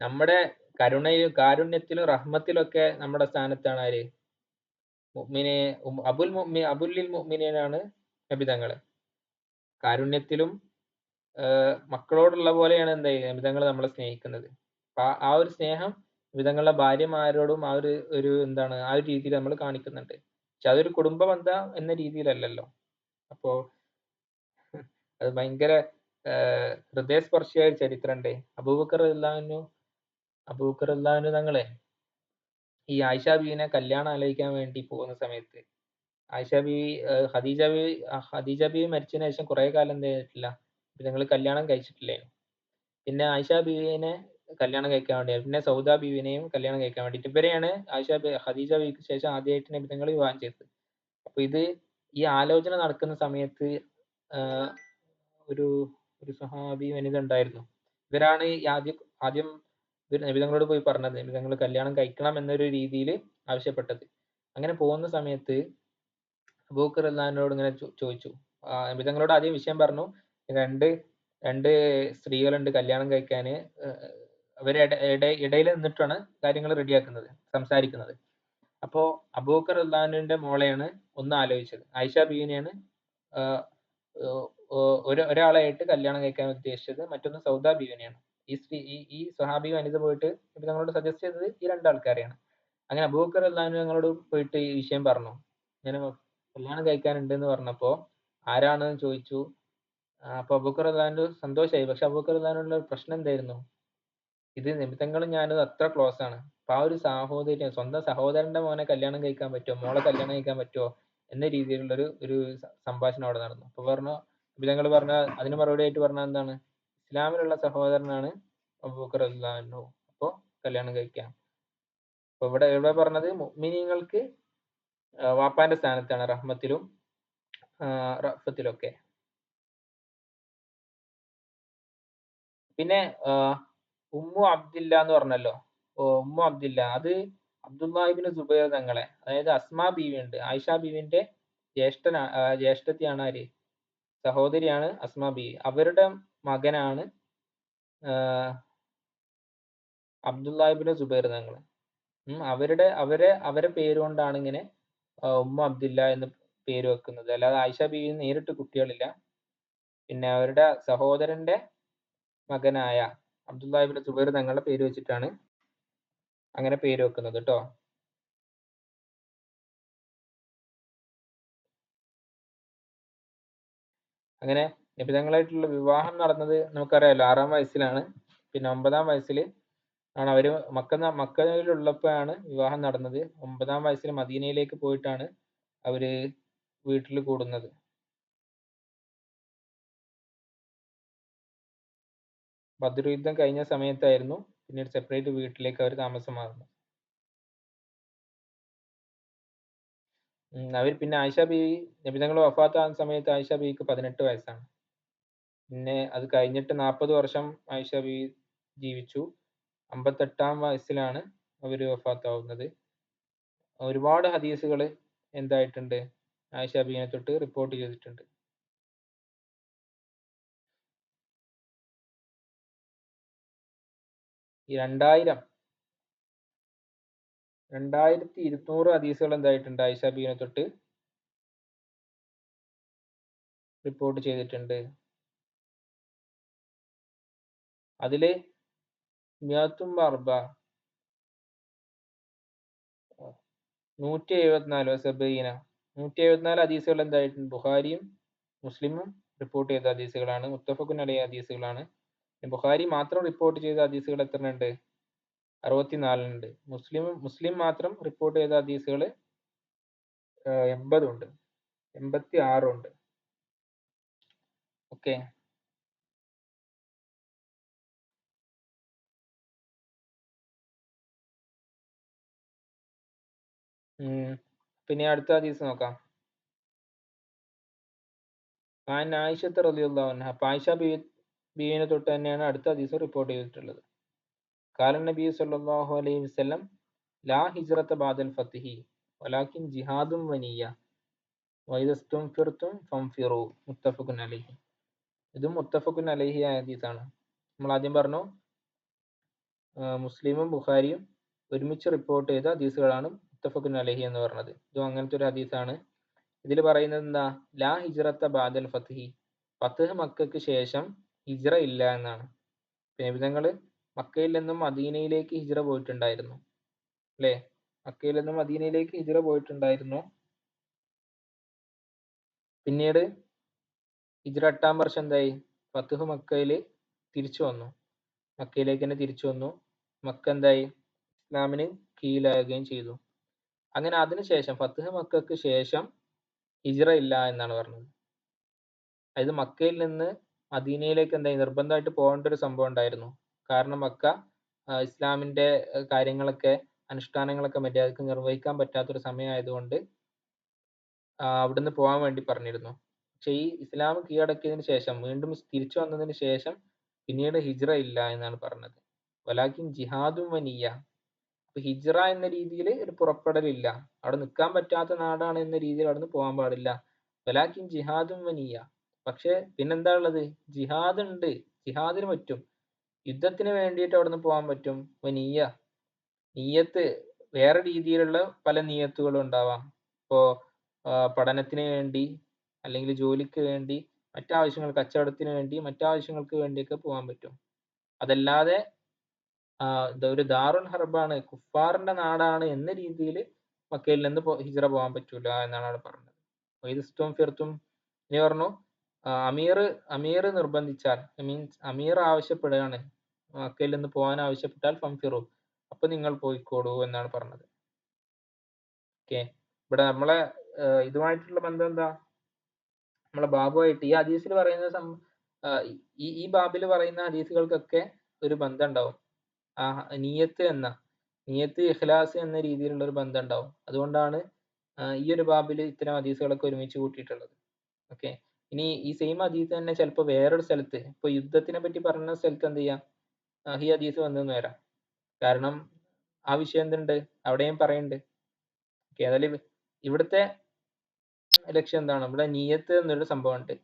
A: നമ്മുടെ കരുണയിലും കാരുണ്യത്തിലും റഹ്മത്തിലും ഒക്കെ നമ്മുടെ സ്ഥാനത്താണ് ആര്? അബുല്ലിൽ മുഅ്മിനീനാണ് നബിതങ്ങള്. കാരുണ്യത്തിലും മക്കളോടുള്ള പോലെയാണ് നബിതങ്ങൾ നമ്മളെ സ്നേഹിക്കുന്നത്. ആ ഒരു സ്നേഹം നബിതങ്ങളുടെ ഭാര്യമാരോടും ആ ഒരു എന്താണ് ആ ഒരു രീതിയിൽ നമ്മൾ കാണിക്കുന്നുണ്ട്. പക്ഷെ അതൊരു കുടുംബ ബന്ധം എന്ന രീതിയിലല്ലല്ലോ. അപ്പോ അത് ഭയങ്കര ഹൃദയസ്പർശിയായ ഒരു ചരിത്രമുണ്ട്. അബൂബക്കർ റളിയല്ലാഹു തങ്ങളെ ഈ ആയിഷ ബീവിനെ കല്യാണം ആലോചിക്കാൻ വേണ്ടി പോകുന്ന സമയത്ത് ഖദീജ ബീവി മരിച്ചതിന് ശേഷം കുറെ കാലം എന്ത് ചെയ്തിട്ടില്ല, നിങ്ങൾ കല്യാണം കഴിച്ചിട്ടില്ലായിരുന്നു. പിന്നെ ആയിഷ ബീവിനെ കല്യാണം കഴിക്കാൻ വേണ്ടി, പിന്നെ സൗദ ബീവിനെയും കല്യാണം കഴിക്കാൻ വേണ്ടിയിട്ട് ഇവരെയാണ് ഖദീജ ബീവിക്ക് ശേഷം ആദ്യമായിട്ട് നബിതങ്ങൾ വിവാഹം ചെയ്തത്. അപ്പൊ ഈ ആലോചന നടക്കുന്ന സമയത്ത് ഒരു സഹാബി വനിത ഉണ്ടായിരുന്നു. ഇവരാണ് ആദ്യം നബിതങ്ങളോട് പോയി പറഞ്ഞത്, നബിതങ്ങൾ കല്യാണം കഴിക്കണം എന്നൊരു രീതിയിൽ ആവശ്യപ്പെട്ടത്. അങ്ങനെ പോകുന്ന സമയത്ത് അബൂബക്കർ റളിയല്ലാഹുവിനോട് ഇങ്ങനെ ചോദിച്ചു. നബിതങ്ങളോട് ആദ്യം വിഷയം പറഞ്ഞു, രണ്ട് സ്ത്രീകളുണ്ട് കല്യാണം കഴിക്കാന്, ഇടയിൽ നിന്നിട്ടാണ് കാര്യങ്ങൾ റെഡിയാക്കുന്നത്, സംസാരിക്കുന്നത്. അപ്പോ അബൂബക്കർ റളിയല്ലാഹുവിന്റെ മോളെയാണ് ഒന്ന് ആലോചിച്ചത്. ആയിഷ ബീവിനെയാണ് ഒരാളായിട്ട് കല്യാണം കഴിക്കാൻ ഉദ്ദേശിച്ചത്. മറ്റൊന്ന് സൗദ ബീവിനെയാണ്. ഈ സ്വഹാബി വനിത പോയിട്ട് നബിതങ്ങളോട് സജസ്റ്റ് ചെയ്തത് ഈ രണ്ടാൾക്കാരെയാണ്. അങ്ങനെ അബൂബക്കർ റളിയല്ലാഹു ഞങ്ങളോട് പോയിട്ട് ഈ വിഷയം പറഞ്ഞു, ഇങ്ങനെ കല്യാണം കഴിക്കാനുണ്ട് എന്ന് പറഞ്ഞപ്പോ ആരാണെന്ന് ചോദിച്ചു. അപ്പൊ അബൂബക്കർ റളിയല്ലാഹു സന്തോഷമായി. പക്ഷെ അബൂബക്കർ റളിയല്ലാഹുവിനുള്ള പ്രശ്നം എന്തായിരുന്നു? ഇത് നിമിത്തങ്ങളും ഞാനും അത്ര ക്ലോസ് ആണ്. അപ്പൊ ആ ഒരു സാഹോദര്യം, സ്വന്തം സഹോദരന്റെ മോനെ കല്യാണം കഴിക്കാൻ പറ്റുമോ, മോളെ കല്യാണം കഴിക്കാൻ പറ്റുമോ എന്ന രീതിയിലുള്ള ഒരു സംഭാഷണം അവിടെ നടന്നു. അപ്പൊ പറഞ്ഞു, നിമിത്തങ്ങൾ പറഞ്ഞ അതിന് മറുപടി ആയിട്ട് പറഞ്ഞ എന്താണ്, ഇസ്ലാമിലുള്ള സഹോദരനാണ് അബൂബക്കർ റളിയല്ലാഹു അൻഹു, അപ്പോ കല്യാണം കഴിക്കാം. അപ്പൊ ഇവിടെ പറഞ്ഞത് മുഅ്മിനീങ്ങൾക്ക് വാപ്പാന്റെ സ്ഥാനത്താണ് റഹ്മത്തിലും റഅഫത്തിലും ഒക്കെ. പിന്നെ ഉമ്മു അബ്ദില്ല എന്ന് പറഞ്ഞല്ലോ. ഉമ്മു അബ്ദില്ല അത് അബ്ദുല്ലാഹിബ്നു സുബൈർ തങ്ങളെ, അതായത് അസ്മാ ബീവി ഉണ്ട്, ആയിഷ ബീവിന്റെ ജ്യേഷ്ഠത്തിയാണ് ആര്, സഹോദരിയാണ് അസ്മാ ബീവി. അവരുടെ മകനാണ് അബ്ദുല്ലാഹിബ്നു സുബൈർ തങ്ങൾ. അവരെ പേരുകൊണ്ടാണ് ഇങ്ങനെ ഉമ്മ അബ്ദില്ല എന്ന് പേര് വെക്കുന്നത്. അല്ലാതെ ആയിഷ ബീവി നേരിട്ട് കുട്ടികളില്ല. പിന്നെ അവരുടെ സഹോദരന്റെ മകനായ അബ്ദുല്ലാഹിബ്നു സുബൈർ തങ്ങളുടെ പേര് വെച്ചിട്ടാണ് അങ്ങനെ പേര് വെക്കുന്നത് കേട്ടോ. അങ്ങനെ നബിതങ്ങളായിട്ടുള്ള വിവാഹം നടന്നത് നമുക്കറിയാലോ 6-ാം വയസ്സിലാണ്. പിന്നെ 9-ാം വയസ്സിൽ ആണ് അവര് മക്കയിലുള്ളപ്പോഴാണ് വിവാഹം നടന്നത്. 9-ാം വയസ്സിൽ മദീനയിലേക്ക് പോയിട്ടാണ് അവര് വീട്ടിൽ കൂടുന്നത്. ബദ്ർ യുദ്ധം കഴിഞ്ഞ സമയത്തായിരുന്നു പിന്നീട് സെപ്പറേറ്റ് വീട്ടിലേക്ക് അവർ താമസം മാറുന്നത്. അവർ പിന്നെ ആയിഷ ബീവി, നബിതങ്ങൾ വഫാത്താകുന്ന സമയത്ത് ആയിഷ ബീവിക്ക് 18 വയസ്സാണ്. പിന്നെ അത് കഴിഞ്ഞിട്ട് 40 വർഷം ആയിഷ ബീവി ജീവിച്ചു. 58-ാം വയസ്സിലാണ് അവര് വഫാത്താവുന്നത്. ഒരുപാട് ഹദീസുകൾ എന്തായിട്ടുണ്ട്, ആയിഷ ബീവിനെ തൊട്ട് റിപ്പോർട്ട് ചെയ്തിട്ടുണ്ട്. ഈ 2200 ഹദീസുകൾ എന്തായിട്ടുണ്ട് ആയിഷ ബീവിനെ തൊട്ട് റിപ്പോർട്ട് ചെയ്തിട്ടുണ്ട്. അതില് 174 ഹദീസുകൾ എന്തായിട്ടുണ്ട്, ബുഖാരിയും മുസ്ലിമും റിപ്പോർട്ട് ചെയ്ത ഹദീസുകളാണ്, മുത്തഫഖുൻ അലൈഹി ഹദീസുകളാണ്. ബുഖാരി മാത്രം റിപ്പോർട്ട് ചെയ്ത ഹദീസുകൾ എത്രയുണ്ട്, 64 ഉണ്ട്. മുസ്ലിം മാത്രം റിപ്പോർട്ട് ചെയ്ത ഹദീസുകൾ 80 ഉണ്ട്, 86 ഉണ്ട്. ഓക്കെ. പിന്നെ അടുത്ത ഹദീസ് നോക്കാം. ആയിഷത്ത് റളിയല്ലാഹു അൻഹ, ആയിഷ ബീവിനെ തൊട്ട് തന്നെയാണ് അടുത്ത ഹദീസ് റിപ്പോർട്ട് ചെയ്തിട്ടുള്ളത്. കാലൻ നബി സല്ലല്ലാഹു അലൈഹി വസല്ലം ലാ ഹിജ്റത ബഅദൽ ഫത്ഹി വലാകിൻ ജിഹാദും വനിയ്യ വഇദസ്തുംഫിർതും ഫംഫിറു മുത്തഫഖുൻ അലൈഹി. ഇതും മുത്തഫഖുൻ അലൈഹി ഹദീസാണ്. നമ്മൾ ആദ്യം പറഞ്ഞു മുസ്ലിമും ബുഖാരിയും ഒരുമിച്ച് റിപ്പോർട്ട് ചെയ്ത ഹദീസുകളാണ് മുത്തഫഖുൻ അലൈഹി എന്ന് പറഞ്ഞത്. ഇതും അങ്ങനത്തെ ഒരു ഹദീസാണ്. ഇതിൽ പറയുന്നത് എന്താ, ലാ ഹിജ്റത്ത ബഅദൽ ഫത്ഹി, ഫത്ഹ് മക്കൾക്ക് ശേഷം ഹിജ്റ ഇല്ല എന്നാണ്. നബിതങ്ങൾ മക്കയിൽ നിന്നും മദീനയിലേക്ക് ഹിജ്റ പോയിട്ടുണ്ടായിരുന്നു, അല്ലേ? മക്കയിൽ നിന്നും മദീനയിലേക്ക് ഹിജ്റ പോയിട്ടുണ്ടായിരുന്നു. പിന്നീട് ഹിജ്റ 8-ാം വർഷം എന്തായി, ഫത്ഹ് മക്കയിൽ തിരിച്ചു വന്നു, മക്കയിലേക്ക് തന്നെ തിരിച്ചു വന്നു. മക്ക എന്തായി, ഇസ്ലാമിന് കീഴിലാകുകയും ചെയ്തു. അങ്ങനെ അതിനുശേഷം ഫത്ഹ് മക്കൾക്ക് ശേഷം ഹിജ്റ ഇല്ല എന്നാണ് പറഞ്ഞത്. അതായത് മക്കയിൽ നിന്ന് മദീനയിലേക്ക് എന്തായി, നിർബന്ധമായിട്ട് പോകേണ്ട ഒരു സംഭവം ഉണ്ടായിരുന്നു. കാരണം മക്ക ഇസ്ലാമിന്റെ കാര്യങ്ങളൊക്കെ, അനുഷ്ഠാനങ്ങളൊക്കെ മര്യാദക്ക് നിർവഹിക്കാൻ പറ്റാത്തൊരു സമയമായതുകൊണ്ട് അവിടുന്ന് പോകാൻ വേണ്ടി പറഞ്ഞിരുന്നു. പക്ഷെ ഈ ഇസ്ലാം കീഴടക്കിയതിന് ശേഷം, വീണ്ടും തിരിച്ചു വന്നതിന് ശേഷം പിന്നീട് ഹിജ്റ ഇല്ല എന്നാണ് പറഞ്ഞത്. വലാകിൻ ജിഹാദും വനിയ്യ, ഹിജ്റ എന്ന രീതിയിൽ ഒരു പുറപ്പെടലില്ല, അവിടെ നിൽക്കാൻ പറ്റാത്ത നാടാണ് എന്ന രീതിയിൽ അവിടുന്ന് പോകാൻ പാടില്ല. വലാകിൻ ജിഹാദും വനിയ്യ, പക്ഷെ പിന്നെന്താ ഉള്ളത്, ജിഹാദ് ഉണ്ട്, ജിഹാദിന് പറ്റും, യുദ്ധത്തിന് വേണ്ടിയിട്ട് അവിടുന്ന് പോകാൻ പറ്റും. നീയ്യ, നീയത്ത് വേറെ രീതിയിലുള്ള പല നീയത്തുകളും ഉണ്ടാവാം. ഇപ്പോ പഠനത്തിന് വേണ്ടി, അല്ലെങ്കിൽ ജോലിക്ക് വേണ്ടി, മറ്റാവശ്യങ്ങൾ, കച്ചവടത്തിന് വേണ്ടി, മറ്റാവശ്യങ്ങൾക്ക് വേണ്ടിയൊക്കെ പോകാൻ പറ്റും. അതല്ലാതെ ഒരു ദാറുൽ ഹർബാണ്, കുഫാറിന്റെ നാടാണ് എന്ന രീതിയിൽ മക്കയിൽ നിന്ന് ഹിജ്റ പോകാൻ പറ്റൂല എന്നാണ് അവിടെ പറഞ്ഞത്. വൈദസ്തും ഫിർത്തും ഇനി പറഞ്ഞു, അമീർ നിർബന്ധിച്ചാൽ, മീൻസ് അമീർ ആവശ്യപ്പെടുകയാണ്, മക്കയിൽ നിന്ന് പോകാൻ ആവശ്യപ്പെട്ടാൽ ഫംഫിറു, അപ്പൊ നിങ്ങൾ പോയിക്കോളൂ എന്നാണ് പറഞ്ഞത്. ഓക്കെ, ഇവിടെ നമ്മളെ ഇതുമായിട്ടുള്ള ബന്ധം എന്താ? നമ്മളെ ബാബുവായിട്ട് ഈ ഹദീസിൽ പറയുന്ന ഈ ബാബിൽ പറയുന്ന ഹദീസുകൾക്കൊക്കെ ഒരു ബന്ധം ഉണ്ടാവും. ആ നിയത്ത് ഇഖ്ലാസ് എന്ന രീതിയിലുള്ള ഒരു ബന്ധം ഉണ്ടാവും. അതുകൊണ്ടാണ് ഈ ഒരു ബാബിൽ ഇത്തരം ഹദീസുകളൊക്കെ ഒരുമിച്ച് കൂട്ടിയിട്ടുള്ളത്. ഓക്കെ, ഇനി ഈ സെയിം ഹദീസ് തന്നെ ചിലപ്പോൾ വേറൊരു സ്ഥലത്ത്, ഇപ്പൊ യുദ്ധത്തിനെ പറ്റി പറഞ്ഞ സ്ഥലത്ത് എന്ത് ചെയ്യാം, ഈ ഹദീസ് വന്നെന്ന് വരാം. കാരണം ആ വിഷയം എന്തുണ്ട് അവിടെയും പറയുന്നുണ്ട്. ഓക്കെ, ഏതായാലും ഇവിടുത്തെ ലക്ഷ്യം എന്താണ്? ഇവിടെ നീയത്ത് എന്നൊരു സംഭവം ഉണ്ട്.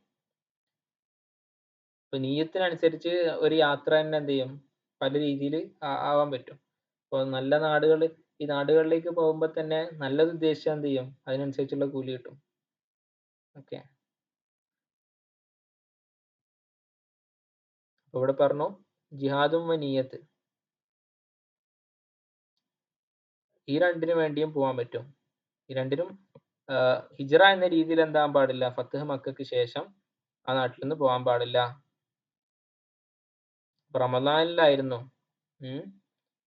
A: ഇപ്പൊ നീയത്തിനനുസരിച്ച് ഒരു യാത്ര തന്നെ എന്ത് ചെയ്യും, പല രീതിയിൽ ആവാൻ പറ്റും. ഇപ്പോൾ നല്ല നാടുകൾ, ഈ നാടുകളിലേക്ക് പോകുമ്പോൾ തന്നെ നല്ലത് ഉദ്ദേശിച്ചാൽ എന്ത് ചെയ്യും, അതിനനുസരിച്ചുള്ള കൂലി കിട്ടും. ഓക്കെ, അപ്പൊ ഇവിടെ പറഞ്ഞു ജിഹാദും നീയത്ത് ഈ രണ്ടിനു വേണ്ടിയും പോകാൻ പറ്റും. ഈ രണ്ടിനും ഹിജ്റ എന്ന രീതിയിൽ എന്താകാൻ പാടില്ല, ഫത്ഹ് മക്കൾക്ക് ശേഷം ആ നാട്ടിൽ നിന്ന് പോകാൻ പാടില്ല. റമദാനിലായിരുന്നു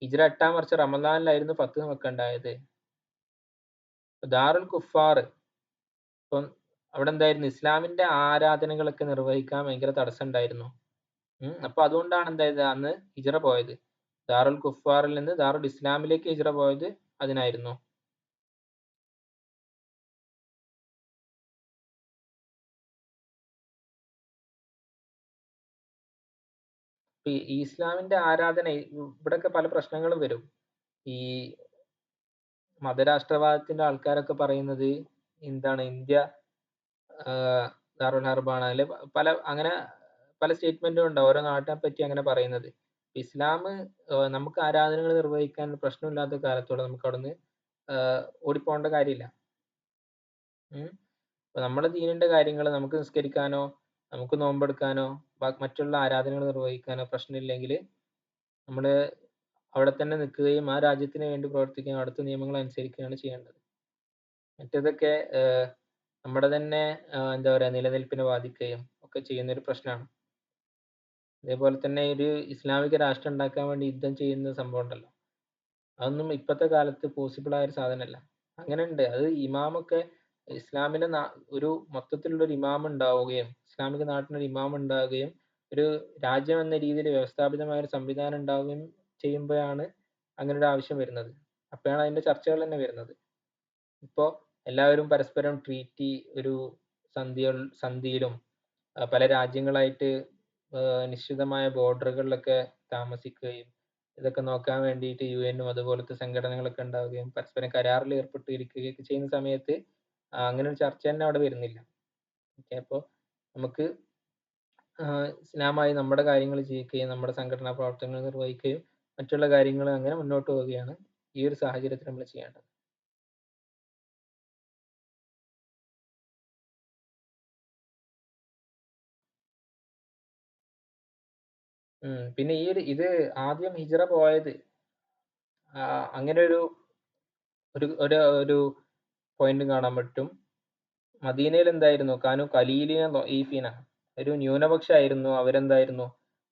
A: ഹിജ്റ 8-ാം വർഷം റമദാനിലായിരുന്നു ഫത്ഹ് മക്ക ഉണ്ടായത്. ദാറുൽ കുഫാർ, ഇപ്പം അവിടെ എന്തായിരുന്നു, ഇസ്ലാമിന്റെ ആരാധനകളൊക്കെ നിർവഹിക്കാൻ ഭയങ്കര തടസ്സം ഉണ്ടായിരുന്നു. അപ്പൊ അതുകൊണ്ടാണ് എന്തായത് അന്ന് ഹിജ്റ പോയത്. ദാറുൽ കുഫാറിൽ നിന്ന് ദാറുൽ ഇസ്ലാമിലേക്ക് ഹിജ്റ പോയത് അതിനായിരുന്നു. ഈ ഇസ്ലാമിന്റെ ആരാധന ഇവിടെയൊക്കെ പല പ്രശ്നങ്ങളും വരും. ഈ മതരാഷ്ട്രവാദത്തിന്റെ ആൾക്കാരൊക്കെ പറയുന്നത് എന്താണ്, ഇന്ത്യ ദാറുൽ ഹർബാണ്, അതിൽ അങ്ങനെ പല സ്റ്റേറ്റ്മെന്റും ഉണ്ട് ഓരോ നാട്ടിനെ പറ്റി അങ്ങനെ പറയുന്നത്. ഇസ്ലാം നമുക്ക് ആരാധനകൾ നിർവഹിക്കാൻ പ്രശ്നമില്ലാത്ത കാലത്തോടെ നമുക്ക് അവിടുന്ന് ഓടിപ്പോകേണ്ട കാര്യമില്ല. നമ്മുടെ ദീനിന്റെ കാര്യങ്ങൾ നമുക്ക് നിസ്കരിക്കാനോ നമുക്ക് നോമ്പെടുക്കാനോ മറ്റുള്ള ആരാധനകൾ നിർവഹിക്കാനോ പ്രശ്നമില്ലെങ്കിൽ നമ്മൾ അവിടെ തന്നെ നിൽക്കുകയും ആ രാജ്യത്തിന് വേണ്ടി പ്രവർത്തിക്കുകയും അവിടുത്തെ നിയമങ്ങൾ അനുസരിക്കുകയാണ് ചെയ്യേണ്ടത്. മറ്റേതൊക്കെ നമ്മുടെ തന്നെ എന്താ പറയുക നിലനിൽപ്പിനെ ബാധിക്കുകയും ഒക്കെ ചെയ്യുന്ന ഒരു പ്രശ്നമാണ്. അതേപോലെ തന്നെ ഒരു ഇസ്ലാമിക രാഷ്ട്രം ഉണ്ടാക്കാൻ വേണ്ടി യുദ്ധം ചെയ്യുന്ന സംഭവം ഉണ്ടല്ലോ, അതൊന്നും ഇപ്പോഴത്തെ കാലത്ത് പോസിബിൾ ആയ ഒരു സാധനമല്ല. അങ്ങനെ ഉണ്ട്, അത് ഇമാമൊക്കെ ഇസ്ലാമിലെ ഒരു മൊത്തത്തിലുള്ള ഒരു ഇമാം ഉണ്ടാവുകയും ഇസ്ലാമിക നാട്ടിനൊരു ഇമാം ഉണ്ടാവുകയും ഒരു രാജ്യം എന്ന രീതിയിൽ വ്യവസ്ഥാപിതമായ ഒരു സംവിധാനം ഉണ്ടാവുകയും ചെയ്യുമ്പോഴാണ് അങ്ങനെ ഒരു ആവശ്യം വരുന്നത്. അപ്പോഴാണ് അതിന്റെ ചർച്ചകൾ തന്നെ വരുന്നത്. ഇപ്പോൾ എല്ലാവരും പരസ്പരം ട്രീറ്റി ഒരു സന്ധിയിലും പല രാജ്യങ്ങളായിട്ട് നിശ്ചിതമായ ബോർഡറുകളിലൊക്കെ താമസിക്കുകയും ഇതൊക്കെ നോക്കാൻ വേണ്ടിയിട്ട് UN അതുപോലത്തെ സംഘടനകളൊക്കെ ഉണ്ടാവുകയും പരസ്പരം കരാറിൽ ഏർപ്പെട്ടിരിക്കുകയൊക്കെ ചെയ്യുന്ന സമയത്ത് അങ്ങനെ ഒരു ചർച്ച തന്നെ അവിടെ വരുന്നില്ല. ഓക്കെ, അപ്പോൾ നമുക്ക് ഇസ്ലാമായി നമ്മുടെ കാര്യങ്ങൾ ചെയ്യുകയും നമ്മുടെ സംഘടനാ പ്രവർത്തനങ്ങൾ നിർവഹിക്കുകയും മറ്റുള്ള കാര്യങ്ങൾ അങ്ങനെ മുന്നോട്ട് പോവുകയാണ് ഈ ഒരു സാഹചര്യത്തിൽ നമ്മൾ ചെയ്യേണ്ടത്. പിന്നെ ഇത് ആദ്യം ഹിജ്റ പോയത് അങ്ങനെ ഒരു ഒരു പോയിന്റ് കാണാൻ പറ്റും. മദീനയിൽ എന്തായിരുന്നു, കാനു കലീലിന ഈഫീന, ഒരു ന്യൂനപക്ഷമായിരുന്നു, അവരെന്തായിരുന്നു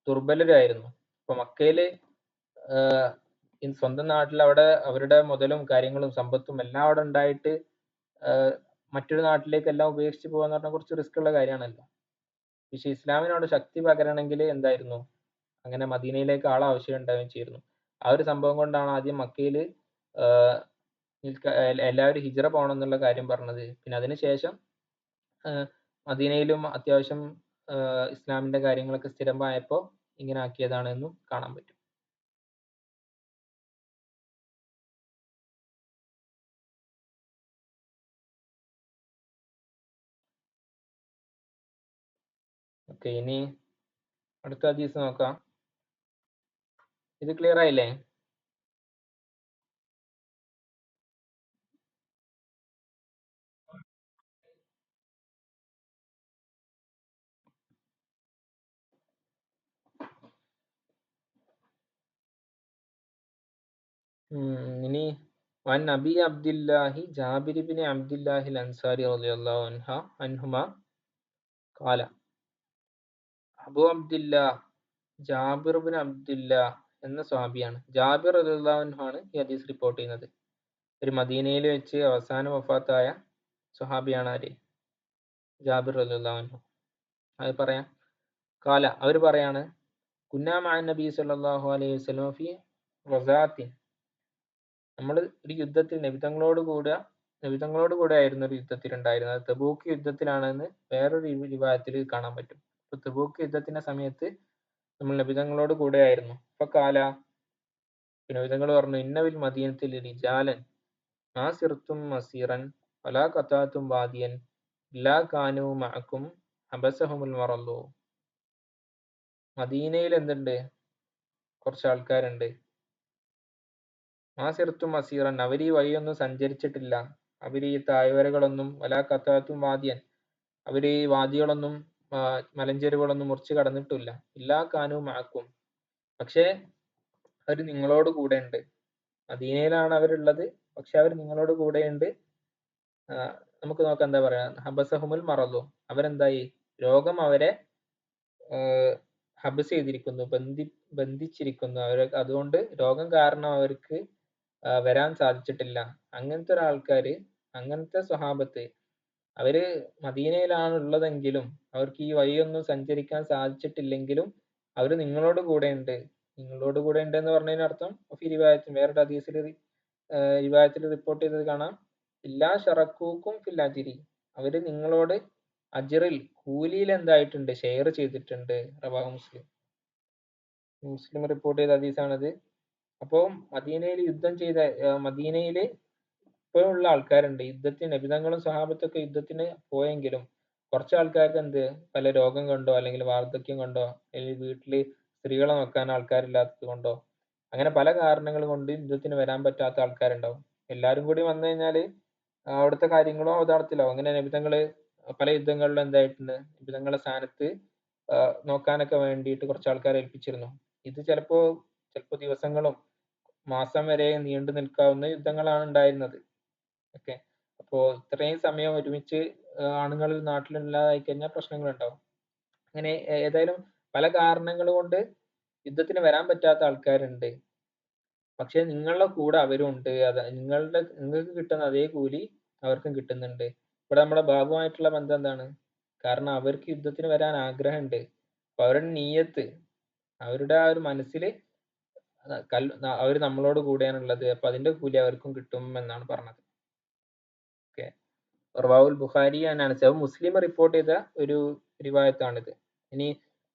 A: ദുർബലരായിരുന്നു. ഇപ്പൊ മക്കയില് സ്വന്തം നാട്ടിൽ അവിടെ അവരുടെ മുതലും കാര്യങ്ങളും സമ്പത്തും എല്ലാം അവിടെ ഉണ്ടായിട്ട് മറ്റൊരു നാട്ടിലേക്ക് എല്ലാം ഉപേക്ഷിച്ച് പോകാന്ന് പറഞ്ഞാൽ കുറച്ച് റിസ്ക് ഉള്ള കാര്യമാണല്ലോ. പക്ഷെ ഇസ്ലാമിനോട് ശക്തി പകരണമെങ്കിൽ എന്തായിരുന്നു, അങ്ങനെ മദീനയിലേക്ക് ആവശ്യം ഉണ്ടാവുകയും ചെയ്തിരുന്നു. ആ ഒരു സംഭവം കൊണ്ടാണ് ആദ്യം മക്കയിൽ എല്ലാവരും ഹിജ്റ പോകണം എന്നുള്ള കാര്യം പറഞ്ഞത്. പിന്നെ അതിനുശേഷം മദീനയിലും അത്യാവശ്യം ഇസ്ലാമിന്റെ കാര്യങ്ങളൊക്കെ സ്ഥിരമായപ്പോൾ ഇങ്ങനെ ആക്കിയതാണെന്നും കാണാൻ പറ്റും. ഓക്കെ, ഇനി അടുത്ത ഹദീസ് നോക്കാം. ഇത് ക്ലിയർ ആയില്ലേ? ഇനി വൻ നബി അബ്ദുല്ലാഹി ജാബിർ ഇബ്നു അബ്ദുല്ലാഹി അൻസാരി റളിയല്ലാഹു അൻഹുമ ഖാല, Abu Abdullah Jabir bin Abdullah എന്ന സ്വഹാബിയാണ്. ജാബിർ റളിയല്ലാഹു അൻഹു ആണ് ഈ ഹദീസ് റിപ്പോർട്ട് ചെയ്യുന്നത്. ഒരു മദീനയിൽ വെച്ച് അവസാനം വഫാത്തായ സ്വഹാബിയാണ് ആര്? ജാബിർ റളിയല്ലാഹു അൻഹു. അത് പറയാം. അവർ പറയാണ്, കുന്നാ മഅ നബി സല്ലല്ലാഹു അലൈഹി വസല്ലം ഫി ഗസാത്തിൻ. നമ്മൾ ഒരു യുദ്ധത്തിൽ നബിതങ്ങളോട് കൂടെ ആയിരുന്നു ഒരു യുദ്ധത്തിൽ ഉണ്ടായിരുന്നത്. അത് തബൂക്ക് യുദ്ധത്തിലാണെന്ന് വേറൊരു റിവായത്തിൽ കാണാൻ പറ്റും. അപ്പൊ തബൂക്ക് യുദ്ധത്തിന്റെ സമയത്ത് നമ്മൾ നബിതങ്ങളോട് കൂടെ ആയിരുന്നു. അപ്പൊ നബിതങ്ങൾ പറഞ്ഞു, ഇന്നവിൽ മദീനത്തിൽ റിജാലൻ മാ സിർത്തും മസീറൻ വലാ ഖതാത്തും വാദിയൻ ഇല്ലാ കാനൂ മഅക്കും ഹബസഹുമുൽ മറല്ലു. മദീനയിൽ എന്തുണ്ട്? കുറച്ച് ആൾക്കാരുണ്ട്. മാസിർത്തും മസീറൻ, അവർ ഈ വഴിയൊന്നും സഞ്ചരിച്ചിട്ടില്ല. അവർ ഈ താഴ്വരകളൊന്നും വലാ ഖതാത്തും വാദിയൻ, അവർ ഈ വാദികളൊന്നും മലഞ്ചെരുവുകളൊന്നും മുറിച്ച് കടന്നിട്ടില്ല. ഇല്ലാ കാനൂ മഅക്കും, പക്ഷേ അവർ നിങ്ങളോട് കൂടെ ഉണ്ട്. മദീനയിലാണ് അവരുള്ളത്, പക്ഷെ അവർ നിങ്ങളോട് കൂടെ ഉണ്ട്. നമുക്ക് നോക്കാം എന്താ പറയാ. ഹബസഹുമുൽ മറല്ലു, അവരെന്തായി? രോഗം അവരെ ഹബസ് ചെയ്തിരിക്കുന്നു, ബന്ധിച്ചിരിക്കുന്നു. അതുകൊണ്ട് രോഗം കാരണം അവർക്ക് വരാൻ സാധിച്ചിട്ടില്ല. അങ്ങനത്തെ ഒരാൾക്കാര്, അങ്ങനത്തെ സ്വഹാബത്ത്, അവര് മദീനയിലാണ് ഉള്ളതെങ്കിലും അവർക്ക് ഈ വഴിയൊന്നും സഞ്ചരിക്കാൻ സാധിച്ചിട്ടില്ലെങ്കിലും അവര് നിങ്ങളോട് കൂടെ ഉണ്ട്. നിങ്ങളോട് കൂടെ ഉണ്ട് എന്ന് പറഞ്ഞതിനർത്ഥം വേറൊരു ഹദീസിൽ റിവായത്തിൽ റിപ്പോർട്ട് ചെയ്തത് കാണാം, ഇല്ലാ ഷറക്കൂക്കും ഫിൽ അജ്രി, അവര് നിങ്ങളോട് അജ്റിൽ, കൂലിയിൽ എന്തായിട്ടുണ്ട്? ഷെയർ ചെയ്തിട്ടുണ്ട്. റവാഹു മുസ്ലിം റിപ്പോർട്ട് ചെയ്ത ഹദീസാണത്. അപ്പോൾ മദീനയില് ഇപ്പോഴുള്ള ആൾക്കാരുണ്ട്. നബിതങ്ങളും സഹാബത്തൊക്കെ യുദ്ധത്തിന് പോയെങ്കിലും കുറച്ച് ആൾക്കാർക്ക് പല രോഗം കൊണ്ടോ അല്ലെങ്കിൽ വാർദ്ധക്യം കൊണ്ടോ അല്ലെങ്കിൽ വീട്ടില് സ്ത്രീകളെ നോക്കാൻ ആൾക്കാരില്ലാത്തത് കൊണ്ടോ അങ്ങനെ പല കാരണങ്ങൾ കൊണ്ട് യുദ്ധത്തിന് വരാൻ പറ്റാത്ത ആൾക്കാരുണ്ടാവും. എല്ലാരും കൂടി വന്നു കഴിഞ്ഞാല് അവിടുത്തെ കാര്യങ്ങളോ അവതാളത്തിലാവും. അങ്ങനെ നബിതങ്ങള് പല യുദ്ധങ്ങളിലും എന്തായിട്ടുണ്ട്? നബിതങ്ങളുടെ സ്ഥാനത്ത് നോക്കാനൊക്കെ വേണ്ടിയിട്ട് കുറച്ച് ആൾക്കാരെ ഏൽപ്പിച്ചിരുന്നു. ഇത് ചിലപ്പോ ദിവസങ്ങളും മാസം വരെ നീണ്ടു നിൽക്കാവുന്ന യുദ്ധങ്ങളാണ് ഉണ്ടായിരുന്നത്. ഓക്കെ, അപ്പോ ഇത്രയും സമയം ഒരുമിച്ച് ആണുങ്ങൾ നാട്ടിലില്ലാതായി കഴിഞ്ഞാൽ പ്രശ്നങ്ങൾ ഉണ്ടാവും. അങ്ങനെ ഏതായാലും പല കാരണങ്ങൾ കൊണ്ട് യുദ്ധത്തിന് വരാൻ പറ്റാത്ത ആൾക്കാരുണ്ട്. പക്ഷെ നിങ്ങളുടെ കൂടെ അവരും ഉണ്ട്. നിങ്ങൾക്ക് കിട്ടുന്ന അതേ കൂലി അവർക്കും കിട്ടുന്നുണ്ട്. ഇവിടെ നമ്മുടെ ബാബുമായിട്ടുള്ള ബന്ധം എന്താണ്? കാരണം അവർക്ക് യുദ്ധത്തിന് വരാൻ ആഗ്രഹമുണ്ട്. അപ്പൊ അവരുടെ നീയത്ത്, അവരുടെ ആ ഒരു മനസ്സില് അവർ നമ്മളോട് കൂടെയാണുള്ളത്, അപ്പൊ അതിന്റെ കൂലി അവർക്കും കിട്ടും എന്നാണ് പറഞ്ഞത്. ഓക്കെ, റവാഹുൽ Bukhari and Anas, Muslim report ചെയ്ത ഒരു റിവായത്താണിത്. ഇനി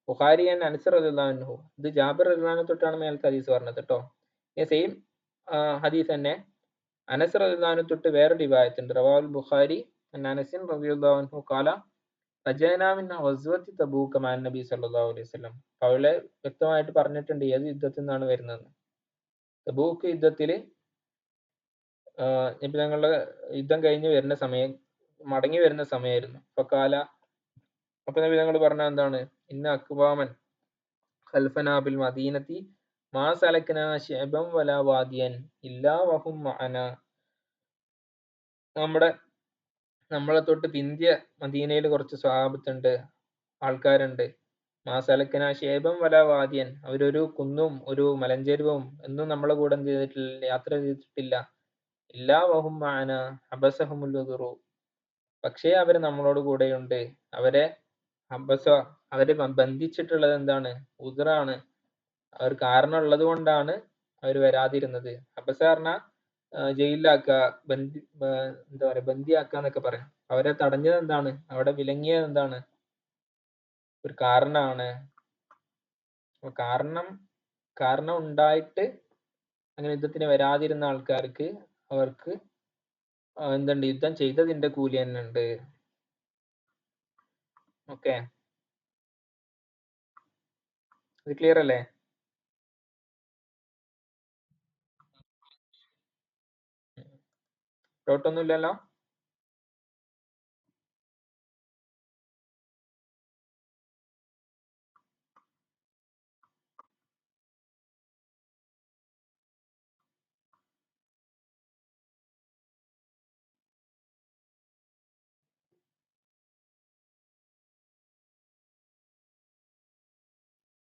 A: ബുഖാരി ആൻഡ് അനസ് റളിയല്ലാഹു അൻഹു, ഇത് ജാബിർ റളിയല്ലാഹു അൻഹു തൊട്ടാണ് മേലത്തെ ഹദീസ് പറഞ്ഞത് കേട്ടോ. സെയിം ഹദീസ് തന്നെ അനസ് റളിയല്ലാഹു അൻഹു തൊട്ട് വേറെ റിവായത്തുണ്ട്. റവാഹുൽ ബുഖാരി ആൻഡ് അനസ് റളിയല്ലാഹു അൻഹു ഖാല റജഅനാ മിൻ ഗസ്വതി തബൂക മഅ നബി സല്ലല്ലാഹു അലൈഹി വസല്ലം. അവളെ വ്യക്തമായിട്ട് പറഞ്ഞിട്ടുണ്ട് ഏത് യുദ്ധത്തിൽ നിന്നാണ് വരുന്നത്. തബൂക്ക് യുദ്ധത്തില് ഇപ്പൊ ഞങ്ങളുടെ യുദ്ധം കഴിഞ്ഞ് വരുന്ന സമയം, മടങ്ങി വരുന്ന സമയമായിരുന്നു. അപ്പൊ നബി ഞങ്ങൾ പറഞ്ഞ എന്താണ്? ഇന്ന അക്വാമൻ ഖൽഫനാ ബിൽ മദീനത്തി മാ സലക്നാ ശഅബൻ വലാ വാദിയൻ ഇല്ലാ വഹും മഅന. നമ്മളെ തൊട്ട് പിന്തിയ മദീനയിൽ കുറച്ച് സ്വഹാബത്തുണ്ട്, ആൾക്കാരുണ്ട്. മാ സലക്നാ ശഅബൻ വലാ വാദിയൻ, അവരൊരു കുന്നും ഒരു മലഞ്ചെരുവും എന്നും നമ്മളെ കൂടെ യാത്ര ചെയ്തിട്ടില്ല. ഇല്ലാ വഹും മഅന ഹബസഹുമുൽ ഉദ്റു, പക്ഷേ അവര് നമ്മളോട് കൂടെയുണ്ട്. അവരെ ബന്ധിച്ചിട്ടുള്ളത് എന്താണ്? ഉദ്റാണ്. അവർ കാരണം ഉള്ളത് കൊണ്ടാണ് അവർ വരാതിരുന്നത്. ഹബസ പറഞ്ഞാൽ ജയിലിലാക്കുക, എന്താ പറയാ, ബന്ദിയാക്കുക എന്നൊക്കെ പറയാം. അവരെ തടഞ്ഞത് എന്താണ്? അവിടെ വിലങ്ങിയത് എന്താണ്? ഒരു കാരണമാണ്. കാരണം ഉണ്ടായിട്ട് അങ്ങനെ യുദ്ധത്തിന് വരാതിരുന്ന ആൾക്കാർക്ക് അവർക്ക് എന്തുണ്ട്? യുദ്ധം ചെയ്തതിന്റെ കൂലി തന്നെ ഉണ്ട്. ഓക്കെ, ഇത് ക്ലിയർ അല്ലേ? ഡൗട്ടൊന്നും ഇല്ലല്ലോ?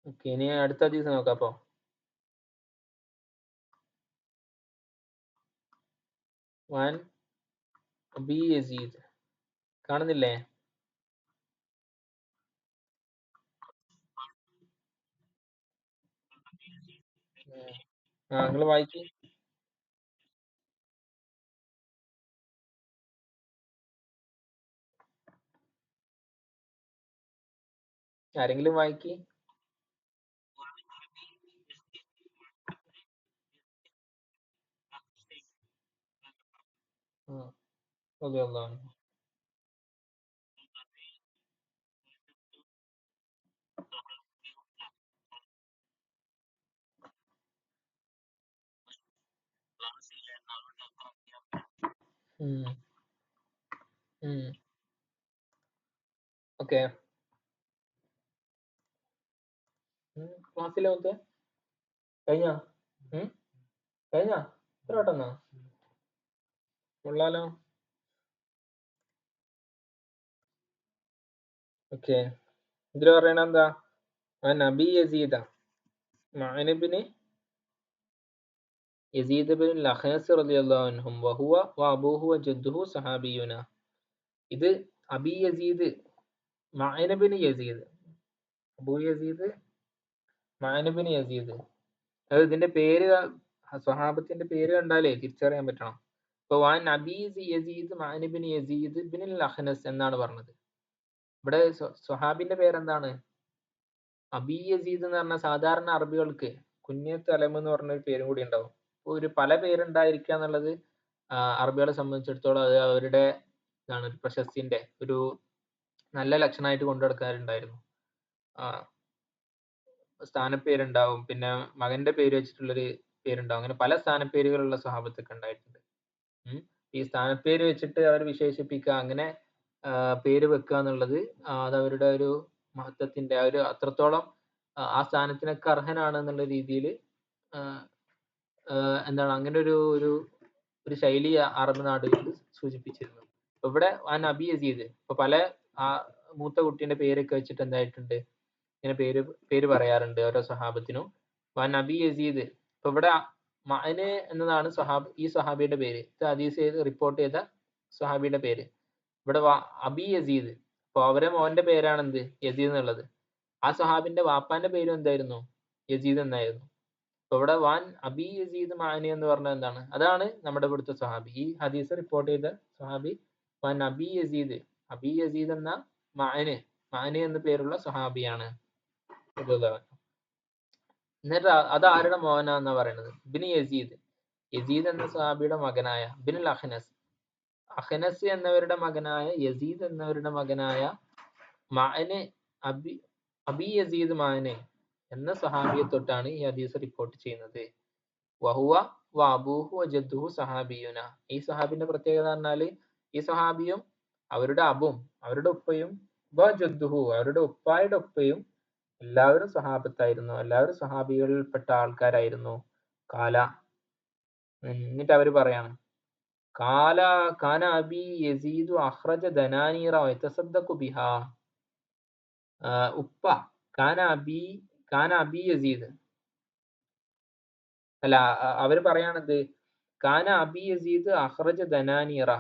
A: ഓക്കെ, ഇനി അടുത്ത ഹദീസ് നോക്കാം. അപ്പൊ വൻ അബി യസീദ് കാണുന്നില്ലേ? നിങ്ങൾ വായിച്ചു. ആരെങ്കിലും വായിക്കി. റളിയല്ലാഹു അൻഹു. ഓക്കെ, ക്ലാസ്സിലെ മൊത്തം കഴിഞ്ഞ കഴിഞ്ഞ ഇത്ര പെട്ടെന്നാ കൊള്ളാലോ. ഓക്കെ, ഇതില് പറയണ എന്താ? നബി യസീദ മഅനബിന് യസീദ് ബിൻ ലഖനസ് റളിയല്ലാഹു അൻഹും വഹുവ വഅബൂഹു വജദ്ദുഹു സഹാബിയുന. ഇത് അബി യസീദ് മഅനബിന് യസീദ്, അബൂ യസീദ് മഅനബിന് യസീദ്. അത് ഇതിന്റെ പേര് സ്വഹാബത്തിന്റെ പേര് കണ്ടാലേ തിരിച്ചറിയാൻ പറ്റണം. ഇപ്പൊ van Abi Yazid മഅനബിന് Yazid bin ലഖനസ് എന്നാണ് പറഞ്ഞത്. ഇവിടെ സ്വഹാബിന്റെ പേരെന്താണ്? അബി യസീദ് എന്ന് പറഞ്ഞ സാധാരണ അറബികൾക്ക് കുഞ്ഞത്ത് അലം എന്ന് പറഞ്ഞൊരു പേരും കൂടി ഉണ്ടാവും. ഒരു പല പേരുണ്ടായിരിക്കുക എന്നുള്ളത് അറബികളെ സംബന്ധിച്ചിടത്തോളം അത് അവരുടെ ഒരു പ്രശസ്തിന്റെ ഒരു നല്ല ലക്ഷണമായിട്ട് കൊണ്ടു നടക്കാറുണ്ടായിരുന്നു. സ്ഥാനപ്പേരുണ്ടാവും, പിന്നെ മകന്റെ പേര് വെച്ചിട്ടുള്ളൊരു പേരുണ്ടാവും. അങ്ങനെ പല സ്ഥാനപ്പേരുകളുള്ള സ്വഹാബത്തൊക്കെ ഉണ്ടായിട്ടുണ്ട്. ഈ സ്ഥാനപ്പേര് വെച്ചിട്ട് അവർ വിശേഷിപ്പിക്കുക, അങ്ങനെ പേര് വെക്കുക എന്നുള്ളത് അത് അവരുടെ ഒരു മഹത്വത്തിന്റെ ഒരു അത്രത്തോളം ആ സ്ഥാനത്തിനൊക്കെ അർഹനാണ് എന്നുള്ള രീതിയിൽ എന്താണ് അങ്ങനെ ഒരു ഒരു ശൈലി അറബ് നാടുകളിൽ സൂചിപ്പിച്ചിരുന്നു. അപ്പൊ ഇവിടെ ആ നബി യസീദ് ഇപ്പൊ പല മൂത്ത കുട്ടീന്റെ പേരൊക്കെ വെച്ചിട്ട് എന്തായിട്ടുണ്ട്, ഇങ്ങനെ പേര് പറയാറുണ്ട് ഓരോ സ്വഹാബത്തിനും. വൻ നബി യസീദ് ഇപ്പൊ ഇവിടെ മഅന് എന്നതാണ് ഈ സ്വഹാബിയുടെ പേര്. ഹദീസ് റിപ്പോർട്ട് ചെയ്ത സ്വഹാബിയുടെ പേര്. ഇവിടെ അബി യസീദ്, അപ്പൊ അവരെ മോന്റെ പേരാണ് എന്ത്? യസീദ് എന്നുള്ളത്. ആ സ്വഹാബിന്റെ വാപ്പാന്റെ പേരും എന്തായിരുന്നു? യസീദ് എന്നായിരുന്നു. അപ്പൊ ഇവിടെ വാൻ അബി യസീദ് മഅനി എന്ന് പറഞ്ഞത് എന്താണ്? അതാണ് നമ്മുടെ ഇവിടുത്തെ സ്വഹാബി. ഈ ഹദീസ് റിപ്പോർട്ട് ചെയ്ത സ്വഹാബി വാൻ അബി യസീദ്, അബി യസീദ് എന്ന മഅനി എന്ന പേരുള്ള സ്വഹാബിയാണ്. എന്നിട്ട് അത് ആരുടെ മോനാന്നാ പറയുന്നത്? ബിൻ യസീദ്, യസീദ് എന്ന സ്വഹാബിയുടെ മകനായ ബിൻ അഖ്നസ്, അഖ്നസ് എന്നവരുടെ മകനായ യസീദ് എന്നവരുടെ മകനായ മഅന് അബി യസീദ് മഅന് എന്ന സ്വഹാബിയെ തൊട്ടാണ് ഈ ഹദീസ് റിപ്പോർട്ട് ചെയ്യുന്നത്. വഹുവ വഅബൂഹു വജദ്ദുഹു സഹാബിയുന. ഈ സ്വഹാബിന്റെ പ്രത്യേകത പറഞ്ഞാല് ഈ സ്വഹാബിയും അവരുടെ അബും അവരുടെ ഉപ്പയും വജദ്ദുഹു അവരുടെ ഉപ്പായുടെ ഉപ്പയും എല്ലാവരും സ്വഹാബത്തായിരുന്നു, എല്ലാവരും സ്വഹാബികളിൽപ്പെട്ട ആൾക്കാരായിരുന്നു. കാല, എന്നിട്ട് അവര് പറയാണ് കാല കാന അബി യസീദു അഖ്റജ ദനാനീറ വയതസദ്ദഖു ബിഹാ. ഉപ്പ കാന അബി യസീദ്, അല്ല അവര് പറയാണെന്ത്? കാന അബി യസീദ് അഖ്റജ ദനാനീറ.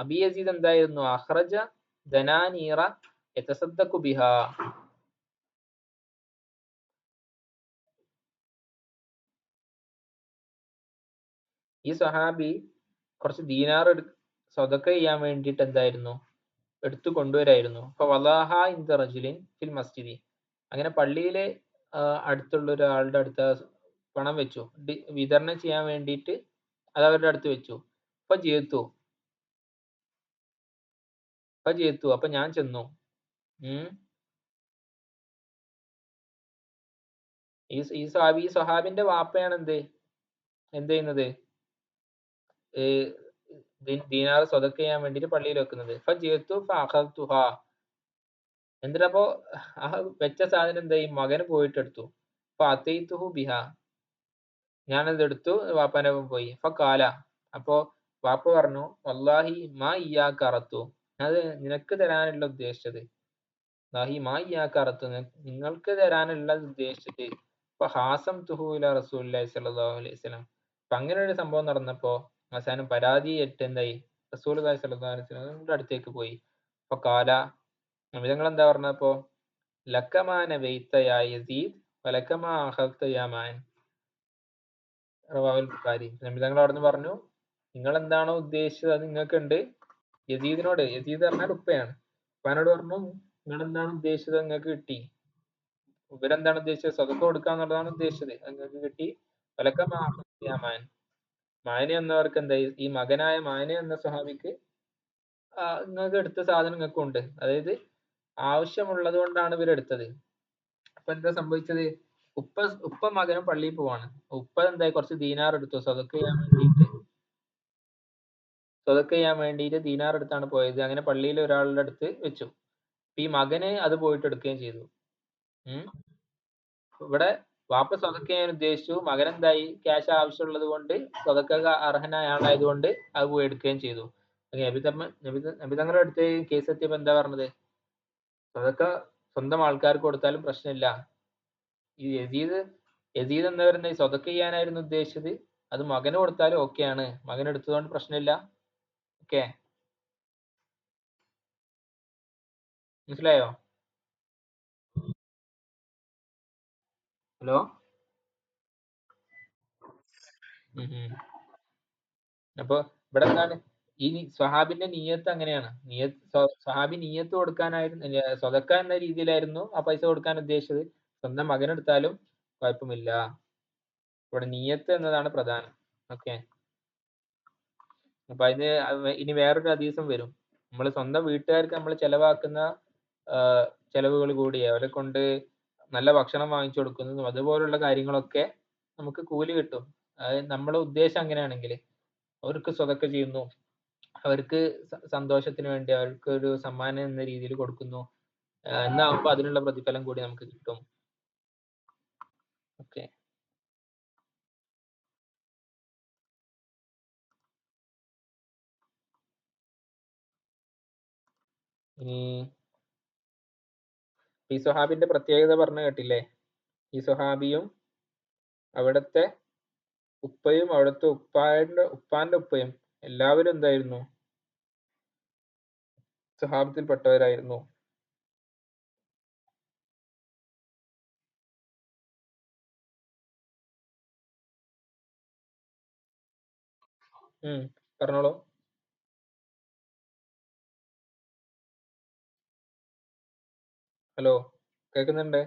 A: അബി യസീദ് എന്തായിരുന്നു? അഖ്റജ ദനാനീറ യതസദ്ദഖു ബിഹാ. ഈ സഹാബി കുറച്ച് ദീനാർ സ്വതക്ക ചെയ്യാൻ വേണ്ടിയിട്ട് എന്തായിരുന്നു? എടുത്തു കൊണ്ടുവരായിരുന്നു. അപ്പൊ വലാഹ ഇൻദ റജുലിൻ ഫിൽ മസ്ജിദി. അങ്ങനെ പള്ളിയിലെ അടുത്തുള്ള ഒരാളുടെ അടുത്ത് പണം വെച്ചു, വിതരണം ചെയ്യാൻ വേണ്ടിയിട്ട് അത് അവരുടെ അടുത്ത് വെച്ചു. അപ്പൊ ജേത്തു അപ്പൊ ഞാൻ ചെന്നു. ഈ സ്വഹാബിന്റെ വാപ്പയാണ് എന്ത് ചെയ്യുന്നത്? ദീനാർ സ്വതക്ക ചെയ്യാൻ വേണ്ടിയിട്ട് പള്ളിയിൽ വെക്കുന്നത്. എന്നിട്ടപ്പോ ആ വെച്ച സാധനം എന്തായി? മകന് പോയിട്ട് എടുത്തു. അപ്പൊ അതൈതുഹു ബിഹ, ഞാനത് എടുത്തു, വാപ്പാനൊപ്പം പോയി. അപ്പൊ കാല, അപ്പോ വാപ്പ പറഞ്ഞു വല്ലാഹി മാ ഇയ്യാക അറത്തു, അത് നിനക്ക് തരാനുള്ള ഉദ്ദേശിച്ചത്. കറുത്ത് നിങ്ങൾക്ക് തരാനുള്ള ഉദ്ദേശിച്ചിട്ട് ഇപ്പൊ ഹാസം തുഹൂല റസൂലുള്ളാഹി സ്വല്ലല്ലാഹു അലൈഹി വസല്ലം. അപ്പൊ അങ്ങനെ ഒരു സംഭവം നടന്നപ്പോ അവസാനം പരാതിയായിട്ട് എന്തായി, റസൂലുള്ളാഹി സ്വല്ലല്ലാഹു അലൈഹി വസല്ലം അടുത്തേക്ക് പോയി. അപ്പൊ കാല നബിതങ്ങൾ എന്താ പറഞ്ഞപ്പോ, ലക്കമാന വെയ്ത്ത യാ യസീദ് വലക്കമാ അഖദ്ത യാ മാൻ റവാഹുൽ ബുഖാരി. നബിതങ്ങൾ അവിടെ നിന്ന് പറഞ്ഞു, നിങ്ങൾ എന്താണോ ഉദ്ദേശിച്ചത് അത് നിങ്ങൾക്കുണ്ട്. യസീദ് പറഞ്ഞാൽ ഉപ്പയാണ്. ഉപ്പാനോട് പറഞ്ഞു, നിങ്ങൾ എന്താണ് ഉദ്ദേശിച്ചത് നിങ്ങൾക്ക് കിട്ടി. ഇവരെന്താണ് ഉദ്ദേശിച്ചത്, സ്വതക്ക കൊടുക്കാന്നുള്ളതാണ് ഉദ്ദേശിച്ചത്, അത് നിങ്ങൾക്ക് കിട്ടി. വലക്ക മാൻ മായന എന്നവർക്ക് എന്തായി, ഈ മകനായ മായന എന്ന സ്വഹാബിക്ക് നിങ്ങൾക്ക് എടുത്ത സാധനം നിങ്ങൾക്കും ഉണ്ട്. അതായത് ആവശ്യമുള്ളത് കൊണ്ടാണ് ഇവരെടുത്തത്. അപ്പൊ എന്താ സംഭവിച്ചത്, ഉപ്പ മകനും പള്ളിയിൽ പോവാണ്. ഉപ്പ എന്തായി, കുറച്ച് ദീനാർ എടുത്തു സ്വതക്ക ചെയ്യാൻ വേണ്ടിയിട്ട് ദീനാർ എടുത്താണ് പോയത്. അങ്ങനെ പള്ളിയിൽ ഒരാളുടെ അടുത്ത് വെച്ചു. ഈ മകന് അത് പോയിട്ട് എടുക്കുകയും ചെയ്തു. ഇവിടെ വാപ്പ സ്വതക്ക ചെയ്യാൻ ഉദ്ദേശിച്ചു, മകൻ എന്തായി, ക്യാഷ് ആവശ്യമുള്ളത് കൊണ്ട് സ്വതക്ക അർഹനായ ആളായതുകൊണ്ട് അത് പോയി എടുക്കുകയും ചെയ്തു. നബിതങ്ങളുടെ അടുത്ത് കേസ് എത്തിയപ്പോ എന്താ പറഞ്ഞത്, സ്വതക്ക സ്വന്തം ആൾക്കാർക്ക് കൊടുത്താലും പ്രശ്നമില്ല. ഈ യസീദ് എന്നവരെന്താ സ്വതക്ക ചെയ്യാനായിരുന്നു ഉദ്ദേശിച്ചത്, അത് മകന് കൊടുത്താലും ഓക്കെയാണ്, മകൻ എടുത്തതുകൊണ്ട് പ്രശ്നമില്ല. ഓക്കെ, മനസ്സിലായോ? ഹലോ. അപ്പൊ ഇവിടെ എന്താണ്, ഈ സ്വഹാബിന്റെ നീയത്ത് അങ്ങനെയാണ്. സ്വഹാബി നീയത്ത് കൊടുക്കാനായിരുന്നു, സ്വതക്ക എന്ന രീതിയിലായിരുന്നു ആ പൈസ കൊടുക്കാൻ ഉദ്ദേശിച്ചത്. സ്വന്തം മകനെടുത്താലും കുഴപ്പമില്ല. ഇവിടെ നീയത്ത് എന്നതാണ് പ്രധാനം. ഓക്കെ. അപ്പൊ അതിന് ഇനി വേറൊരു ഹദീസും വരും. നമ്മൾ സ്വന്തം വീട്ടുകാർക്ക് നമ്മൾ ചെലവാക്കുന്ന ചെലവുകൾ കൂടി, അവരെ കൊണ്ട് നല്ല ഭക്ഷണം വാങ്ങിച്ചു കൊടുക്കുന്നതും അതുപോലുള്ള കാര്യങ്ങളൊക്കെ നമുക്ക് കൂലി കിട്ടും. അതായത് നമ്മളെ ഉദ്ദേശം അങ്ങനെയാണെങ്കിൽ അവർക്ക് സ്വതക്ക ചെയ്യുന്നു, അവർക്ക് സന്തോഷത്തിന് വേണ്ടി അവർക്ക് ഒരു സമ്മാനം എന്ന രീതിയിൽ കൊടുക്കുന്നു, എന്നാകുമ്പോ അതിനുള്ള പ്രതിഫലം കൂടി നമുക്ക് കിട്ടും. ഓക്കെ. ഇനി ഈ സ്വഹാബിന്റെ പ്രത്യേകത പറഞ്ഞു കേട്ടില്ലേ. ഈ സ്വഹാബിയും അവിടുത്തെ ഉപ്പയും അവിടുത്തെ ഉപ്പാന്റെ ഉപ്പയും എല്ലാവരും എന്തായിരുന്നു, സ്വഹാബത്തിൽപ്പെട്ടവരായിരുന്നു. പറഞ്ഞോളൂ. ഹലോ, കേൾക്കുന്നുണ്ട്?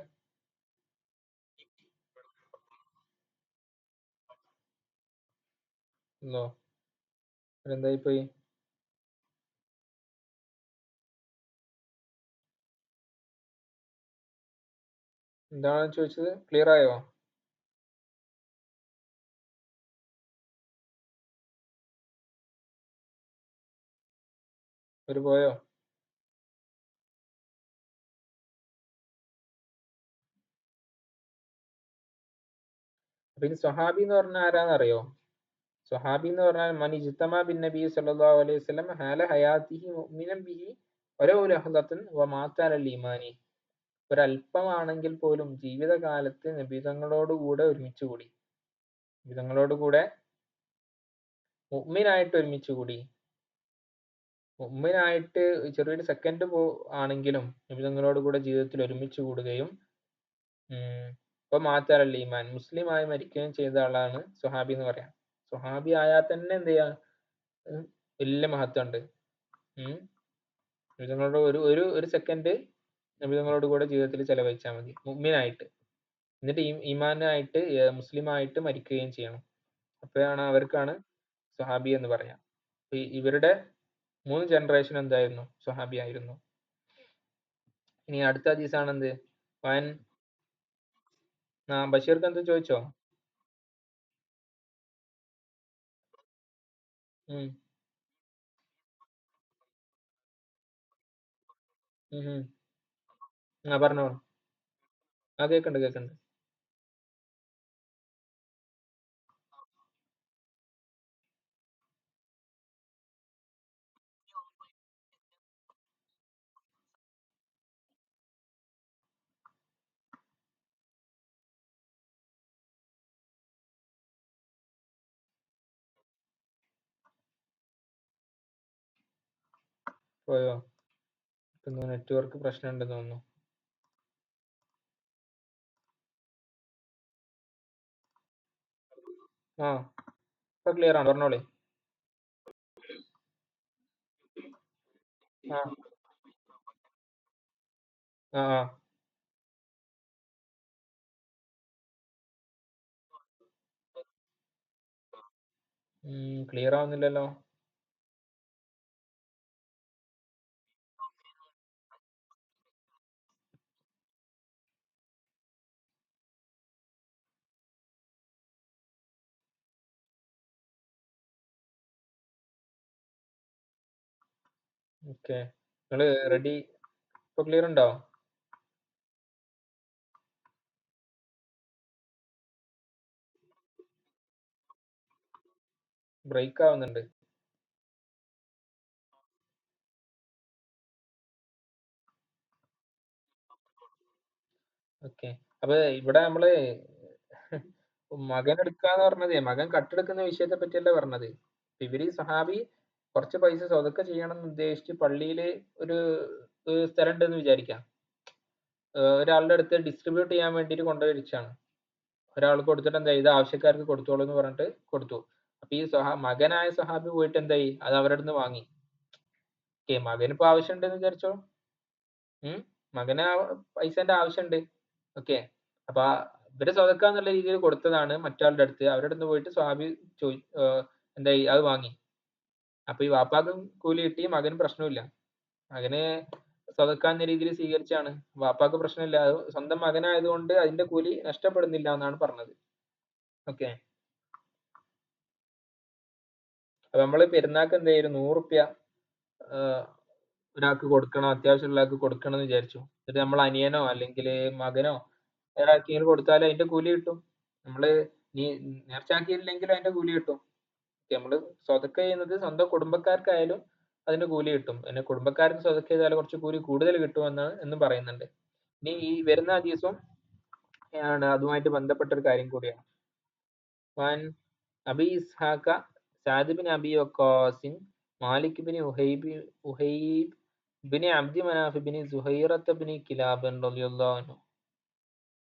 A: ഇന്നോ എന്തായി പോയി? എന്താണ് ചോദിച്ചത്, ക്ലിയർ ആയോ? ഒരു പോയോ? അപ്പൊ ഈ സ്വഹാബി എന്ന് പറഞ്ഞാൽ ആരാന്നറിയോ? സ്വഹാബി എന്ന് പറഞ്ഞാൽ മൻ ഇജ്തമഅ ബിൻ നബി സല്ലല്ലാഹു അലൈഹി വസല്ലം ഹാല ഹയാത്തിഹി മുഅ്മിനൻ ബിഹി വലൗ ലഹ്ദത്തൻ വമാത അലൽ ഈമാനി. ഒരല്പമാണെങ്കിൽ പോലും ജീവിതകാലത്ത് നബിതങ്ങളോടുകൂടെ ഒരുമിച്ചുകൂടി, നബിതങ്ങളോടുകൂടെ മുഅ്മിനായിട്ട് ഒരുമിച്ചുകൂടി, മുഅ്മിനായിട്ട് ചെറിയൊരു സെക്കൻഡ് ആണെങ്കിലും നബിതങ്ങളോട് കൂടെ ജീവിതത്തിൽ ഒരുമിച്ച് കൂടുകയും ഇപ്പൊ മാറ്റാറല്ല ഈമാൻ, മുസ്ലിമായി മരിക്കുകയും ചെയ്ത ആളാണ് സുഹാബി എന്ന് പറയാം. സുഹാബി ആയാൽ തന്നെ എന്ത് ചെയ്യാ, വലിയ മഹത്വമുണ്ട്. നബിതങ്ങളോട് ഒരു ഒരു സെക്കൻഡ് നബിതങ്ങളോട് കൂടെ ജീവിതത്തിൽ ചെലവഴിച്ചാൽ മതി മുഅ്മിനായിട്ട്. എന്നിട്ട് ഈമാനായിട്ട് മുസ്ലിമായിട്ട് മരിക്കുകയും ചെയ്യണം. അപ്പോഴാണ് അവർക്കാണ് സുഹാബി എന്ന് പറയാം. ഇവരുടെ 3 ജനറേഷൻ എന്തായിരുന്നു, സുഹാബി ആയിരുന്നു. ഇനി അടുത്ത ഹദീസാണ് എന്ത്, ബഷീർക്ക് എന്ത് ചോദിച്ചോ? പറഞ്ഞോ. കേക്കുണ്ട് കേക്കുണ്ട്. പോയോ? നെറ്റ്വർക്ക് പ്രശ്നം ഉണ്ടെന്ന് തോന്നുന്നു. ആ ഇപ്പൊ ക്ലിയർ ആണ്, പറഞ്ഞോളി. ആ ആ ക്ലിയർ ആവുന്നില്ലല്ലോ. ഓക്കെ, നിങ്ങള് റെഡി? ഇപ്പൊ ക്ലിയർ ഉണ്ടോ? ബ്രേക്ക് ആവുന്നുണ്ട്. ഓക്കെ, അപ്പൊ ഇവിടെ നമ്മള് മകൻ എടുക്കാന്ന് പറഞ്ഞതേ, മകൻ കട്ടെടുക്കുന്ന വിഷയത്തെ പറ്റിയല്ല പറഞ്ഞത്. ഇവര് ഈ സഹാബി കുറച്ച് പൈസ സ്വതക്ക ചെയ്യണം എന്ന് ഉദ്ദേശിച്ച് പള്ളിയില് ഒരു സ്ഥലം ഉണ്ടെന്ന് വിചാരിക്കാം. ഒരാളുടെ അടുത്ത് ഡിസ്ട്രിബ്യൂട്ട് ചെയ്യാൻ വേണ്ടിയിട്ട് കൊണ്ടുപോയി. ഒരാൾക്ക് കൊടുത്തിട്ട് എന്തായി, ഇത് ആവശ്യക്കാർക്ക് കൊടുത്തോളൂ എന്ന് പറഞ്ഞിട്ട് കൊടുത്തു. അപ്പൊ ഈ മകനായ സഹാബി പോയിട്ട് എന്തായി, അത് അവരുടെ അടുത്ത് വാങ്ങി. ഓക്കെ, മകന് ഇപ്പൊ ആവശ്യമുണ്ടെന്ന് വിചാരിച്ചോ. മകന് പൈസന്റെ ആവശ്യമുണ്ട്. ഓക്കെ, അപ്പൊ ഇവര് സ്വതക്ക എന്നുള്ള രീതിയിൽ കൊടുത്തതാണ് മറ്റാളുടെ അടുത്ത്. അവരുടെ അടുത്ത് പോയിട്ട് സ്വഹാബി എന്തായി, അത് വാങ്ങി. അപ്പൊ ഈ വാപ്പാക്കും കൂലി കിട്ടി, മകന് പ്രശ്നമില്ല. മകന് സ്വതക്ക എന്ന രീതിയിൽ സ്വീകരിച്ചാണ്, വാപ്പാക്ക് പ്രശ്നമില്ല. അത് സ്വന്തം മകനായതുകൊണ്ട് അതിന്റെ കൂലി നഷ്ടപ്പെടുന്നില്ല എന്നാണ് പറഞ്ഞത്. ഓക്കെ, അപ്പൊ നമ്മള് പെരുന്നാൾക്ക് എന്ത് ചെയ്യും, 100 റുപ്യ ഒരാൾക്ക് കൊടുക്കണം, അത്യാവശ്യമുള്ള ആൾക്ക് കൊടുക്കണം എന്ന് വിചാരിച്ചു. എന്നിട്ട് നമ്മൾ അനിയനോ അല്ലെങ്കിൽ മകനോ വേറെ ആർക്കെങ്കിലും കൊടുത്താൽ അതിന്റെ കൂലി കിട്ടും. നമ്മള് നീ നേർച്ചാക്കിയില്ലെങ്കിൽ അതിന്റെ കൂലി കിട്ടും. നമ്മള് സ്വതക്ക ചെയ്യുന്നത് സ്വന്തം കുടുംബക്കാർക്കായാലും അതിന്റെ കൂലി കിട്ടും. പിന്നെ കുടുംബക്കാർക്ക് സ്വതക്ക ചെയ്താൽ കുറച്ച് കൂലി കൂടുതൽ കിട്ടുമെന്നാണ് എന്നും പറയുന്നുണ്ട്. ഇനി ഈ വരുന്ന ദിവസം അതുമായിട്ട് ബന്ധപ്പെട്ട ഒരു കാര്യം കൂടിയാണ്. وعن أبي إسحاق سعد بن أبي وقاص مالك بن وهيب بن عبد مناف بن زهيرة بن كلاب رضي الله عنه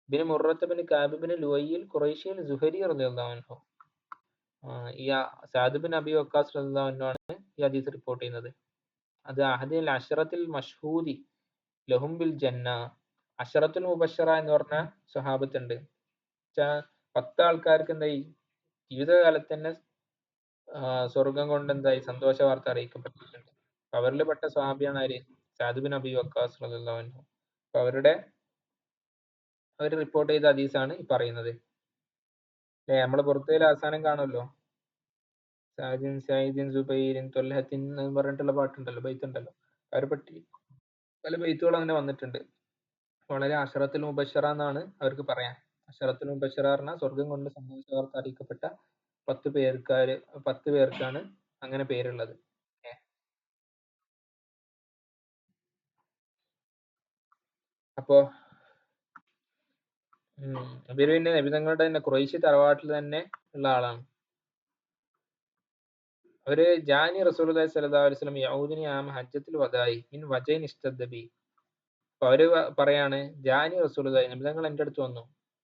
A: بن مرة بن كعب بن لؤي القريشي الزهري رضي الله عنه. ഈ സഅദ് ബിൻ അബി വക്കാസ് റളിയല്ലാഹു അൻഹു ആണ് ഈ ഹദീസ് റിപ്പോർട്ട് ചെയ്യുന്നത്. അത് അഹദിൽ അഷറത്തിൽ മഷ്ഹൂദി ലഹും ബിൽ ജന്ന, അഷറത്തുൽ മുബശ്ശറ എന്ന് പറഞ്ഞ സ്വഹാബത്തുണ്ട്. 10 ആൾക്കാർക്ക് എന്തായി, ജീവിതകാലത്ത് തന്നെ സ്വർഗം കൊണ്ട് എന്തായി സന്തോഷ വാർത്ത അറിയിക്കപ്പെട്ടിട്ടുണ്ട്. അവരിൽ പെട്ട സ്വഹാബിയാണ് ആര്, സഅദ് ബിൻ അബി വക്കാസ് റളിയല്ലാഹു അൻഹു. അപ്പൊ അവർ റിപ്പോർട്ട് ചെയ്ത ഹദീസാണ് ഈ പറയുന്നത്. നമ്മള് പുറത്തേൽ അവസാനം കാണുമല്ലോ, സാജിൻ സൈദിൻ സുബൈരിൻ തൊല്ലഹത്തിൻ എന്ന് പറഞ്ഞിട്ടുള്ള പാട്ടുണ്ടല്ലോ, ബൈത്തുണ്ടല്ലോ. അവരെ പറ്റി പല ബൈത്തുകളും അങ്ങനെ വന്നിട്ടുണ്ട്. വളരെ അഷറത്തുൽ മുബശ്ശറ എന്നാണ് അവർക്ക് പറയാം. അഷറത്തുൽ മുബശ്ശറ പറഞ്ഞാൽ സ്വർഗം കൊണ്ട് സന്തോഷ വാർത്ത അറിയിക്കപ്പെട്ട 10 പേർക്കാണ് അങ്ങനെ പേരുള്ളത്. അപ്പോ ഇവര് പിന്നെ നബിതങ്ങളുടെ തന്നെ ഖുറൈശി തറവാട്ടിൽ തന്നെ ഉള്ള ആളാണ്. അവര് ജാനി റസൂലുള്ളാഹി സ്വല്ലല്ലാഹു അലൈഹി വസല്ലം യഊദിനി ആമ ഹജ്ജത്തുൽ വദാഇ മിൻ വജൈൻ ഇസ്തദ്ദ ബി. അപ്പൊ അവര് പറയാണ്, ജാനി റസൂലുള്ളാഹി, നബിതങ്ങൾ എൻ്റെ അടുത്ത് വന്നു,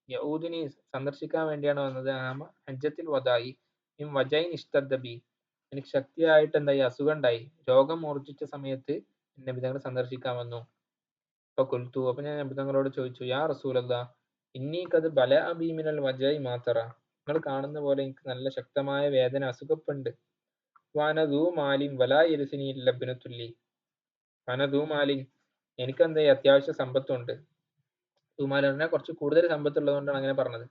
A: യഊദിനി സന്ദർശിക്കാൻ വേണ്ടിയാണ് വന്നത്, ആമ ഹജ്ജത്തുൽ വദാഇ മിൻ വജൈൻ ഇസ്തദ്ദ ബി. എനിക്ക് ശക്തിയായിട്ട് എന്തായി, അസുഖം ഉണ്ടായി, രോഗം മൂർച്ഛിച്ച സമയത്ത് നബിതങ്ങൾ സന്ദർശിക്കാൻ വന്നു. അപ്പൊ കുൽത്തു, അപ്പൊ ഞാൻ നബിതങ്ങളോട് ചോദിച്ചു, യാ റസൂലല്ലാ ഇന്നി ഖദ് ബലഅ ബി മിനൽ വജഇ മാ തറ. നിങ്ങൾ കാണുന്ന പോലെ എനിക്ക് നല്ല ശക്തമായ വേദന, അസുഖപ്പുണ്ട്. വാന ദൂ മാലിൻ വലാ യരിസിനി ഇല്ല ഇബ്നത്തുല്ലി. വാന ദൂ മാലിൻ, എനിക്ക് എന്തായി അത്യാവശ്യ സമ്പത്തുണ്ട്. തൂമാൽ പറഞ്ഞാൽ കുറച്ച് കൂടുതൽ സമ്പത്ത് ഉള്ളതുകൊണ്ടാണ് അങ്ങനെ പറഞ്ഞത്.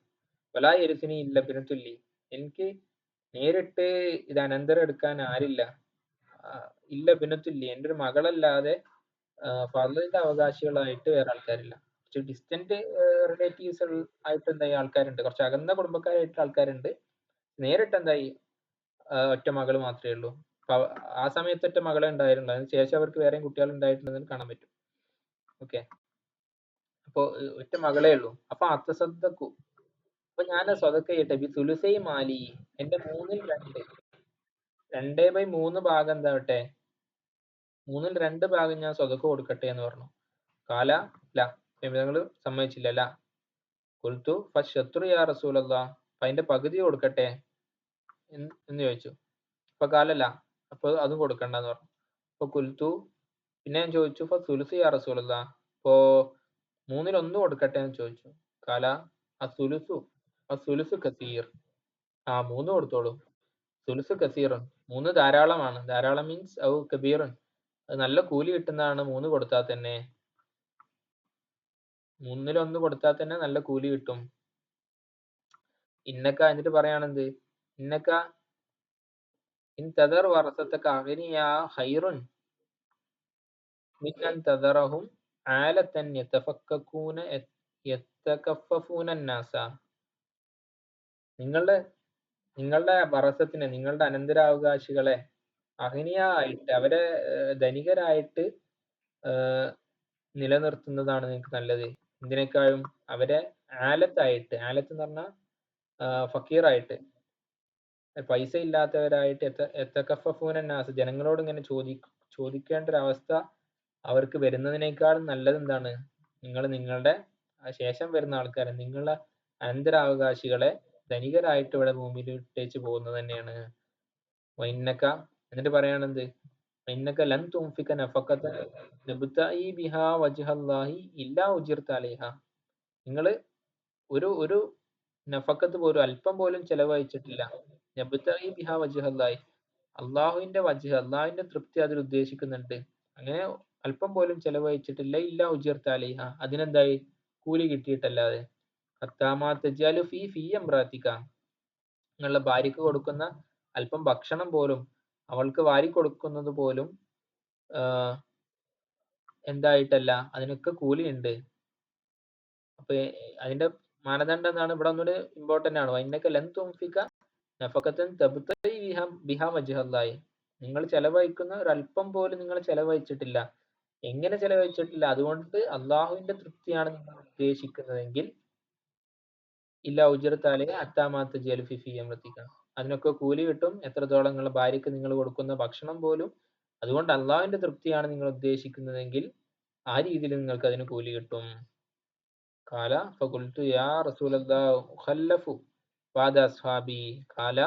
A: വലാ യരിസിനി ഇല്ല ഇബ്നത്തുല്ലി, എനിക്ക് നേരിട്ട് ഇത് അനന്തരം എടുക്കാൻ ആരില്ല. ഇല്ല ഇബ്നത്തുല്ലി, എൻ്റെ ഒരു മകളല്ലാതെ ഫർളിന്റെ അവകാശികളായിട്ട് വേറെ ആൾക്കാരില്ല. കുറച്ച് ഡിസ്റ്റന്റ് റിലേറ്റീവ്സ് ആയിട്ട് എന്തായി ആൾക്കാരുണ്ട്, കുറച്ച് അകന്ന കുടുംബക്കാരായിട്ട് ആൾക്കാരുണ്ട്. നേരിട്ട് എന്തായി ഒറ്റ മകൾ മാത്രമേ ഉള്ളൂ. അപ്പൊ ആ സമയത്ത് ഒറ്റ മകളെ ഉണ്ടായിരുന്നുള്ളൂ. അതിന് ശേഷം അവർക്ക് വേറെയും കുട്ടികൾ ഉണ്ടായിട്ടുണ്ടെന്ന് കാണാൻ പറ്റും. ഓക്കെ, അപ്പൊ ഒറ്റ മകളേ ഉള്ളൂ. അപ്പൊ അത്തസദ്ദഖു, അപ്പൊ ഞാൻ സ്വതക്ക ചെയ്യട്ടെ, ബി സുലുസൈ മാലി, എന്റെ 3/2 2/3 ഭാഗം എന്താവട്ടെ, മൂന്നിൽ 2 ഭാഗം ഞാൻ സ്വതക്ക കൊടുക്കട്ടെ എന്ന് പറഞ്ഞു. കാല ല, നബിതങ്ങൾ സമ്മതിച്ചില്ല. ല കുൽത്തു ഫശത്രു യാ റസൂലല്ലാ, അപ്പൊ അതിന്റെ പകുതി കൊടുക്കട്ടെ എന്ന് ചോദിച്ചു. അപ്പൊ കാലല്ല, അപ്പൊ അതും കൊടുക്കണ്ടെന്ന് പറഞ്ഞു. അപ്പൊ കുൽത്തു, പിന്നെ ഞാൻ ചോദിച്ചു ഫസുലുസു യാ റസൂലല്ലാ, അപ്പോ 1/3 കൊടുക്കട്ടെ എന്ന് ചോദിച്ചു. കാല അസുലുസു അസുലുസു കസീർ, 3 കൊടുത്തോളൂ. സുലുസു കസീറുൻ, 3 ധാരാളമാണ്. ധാരാളം മീൻസ് ഔ കബീറുൻ, അത് നല്ല കൂലി കിട്ടുന്നതാണ് 3 കൊടുത്താൽ തന്നെ. 1/3 കൊടുത്താൽ തന്നെ നല്ല കൂലി കിട്ടും. ഇന്നക്ക എന്നിട്ട് പറയാണെന്ത്, ഇന്നക്ക ഇൻ തദർ വറസത്തക അഗ്നിയാ ഖൈറുൻ മിൻ അൻ തദറഹും ആലത്തൻ യതകഫഫൂന നാസ. നിങ്ങളുടെ വറസത്തിനെ, നിങ്ങളുടെ അനന്തരാവകാശികളെ അഗ്നിയായിട്ട്, അവരെ ധനികരായിട്ട് നിലനിർത്തുന്നതാണ് നിങ്ങൾക്ക് നല്ലത്. എന്തിനേക്കാളും അവരെ ആലത്തായിട്ട്, ആലത്ത് എന്ന് പറഞ്ഞാൽ ഫക്കീറായിട്ട്, പൈസ ഇല്ലാത്തവരായിട്ട്, യതകഫഫൂന നാസ്, ജനങ്ങളോട് ഇങ്ങനെ ചോദിക്കേണ്ട ഒരു അവസ്ഥ അവർക്ക് വരുന്നതിനേക്കാളും നല്ലത് എന്താണ്, നിങ്ങൾ നിങ്ങളുടെ ശേഷം വരുന്ന ആൾക്കാരെ, നിങ്ങളുടെ അനന്തരാവകാശികളെ ധനികരായിട്ട് ഇവിടെ ഭൂമിയിൽ ഇട്ടേച്ച് പോകുന്നത് തന്നെയാണ്. വൈന്നക്ക എന്നിട്ട് പറയാണെന്ത്, വൈന്നക്ക ലൻ തുംഫിക നഫഖതൻ തബ്തഈ ബിഹാ വജ്ഹല്ലാഹി ഇല്ലാ ഉജിർത അലൈഹാ. നിങ്ങൾ ഒരു നഫക്കത്ത് പോലും, അല്പം പോലും ചെലവഴിച്ചിട്ടില്ല. തബ്തഈ ബിഹാ വജ്ഹല്ലാഹി, അള്ളാഹുവിന്റെ വജ്ഹ്, അള്ളാഹുവിന്റെ തൃപ്തി അതിൽ ഉദ്ദേശിക്കുന്നുണ്ട്. അങ്ങനെ അല്പം പോലും ചെലവഴിച്ചിട്ടില്ല. ഇല്ലാ ഉജിർത അലൈഹ, അതിനെന്തായി, കൂലി കിട്ടിയിട്ടല്ലാതെ. ഹത്താമാ തജ്അലു ഫീ ഇംറാതിക, നിങ്ങളുടെ ഭാര്യക്ക് കൊടുക്കുന്ന അല്പം ഭക്ഷണം പോലും, അവൾക്ക് വാരി കൊടുക്കുന്നത് പോലും എന്തായിട്ടല്ല, അതിനൊക്കെ കൂലിയുണ്ട്. അപ്പൊ അതിന്റെ മാനദണ്ഡം എന്താണ്, ഇവിടെ ഒന്നുകൂടി ഇമ്പോർട്ടന്റ് ആണ്. വൈന്നക ലൻ തുംഫിക നഫഖതൻ തബ്തഗി ബിഹാ വജ്ഹല്ലാഹി, നിങ്ങൾ ചെലവഴിക്കുന്ന ഒരല്പം പോലും നിങ്ങൾ ചെലവഴിച്ചിട്ടില്ല. എങ്ങനെ ചെലവഴിച്ചിട്ടില്ല, അതുകൊണ്ട് അള്ളാഹുവിന്റെ തൃപ്തിയാണ് നിങ്ങൾ ഉദ്ദേശിക്കുന്നതെങ്കിൽ ഇല്ല ഉജറത്താലെ അത്താമാത്ത ജൽഫി ഫി അമൃത്തിക്ക, അതിനൊക്കെ കൂലി കിട്ടും. എത്രത്തോളം നിങ്ങളുടെ ഭാര്യക്ക് നിങ്ങൾ കൊടുക്കുന്ന ഭക്ഷണം പോലും, അതുകൊണ്ട് അള്ളാഹുവിന്റെ തൃപ്തിയാണ് നിങ്ങൾ ഉദ്ദേശിക്കുന്നതെങ്കിൽ ആ രീതിയിൽ നിങ്ങൾക്ക് അതിന് കൂലി കിട്ടും. കാല ഫഖുൽതു യാ റസൂലല്ലാഹ് ഉഖല്ലഫു ബഅദ അസ്ഹാബി. കാല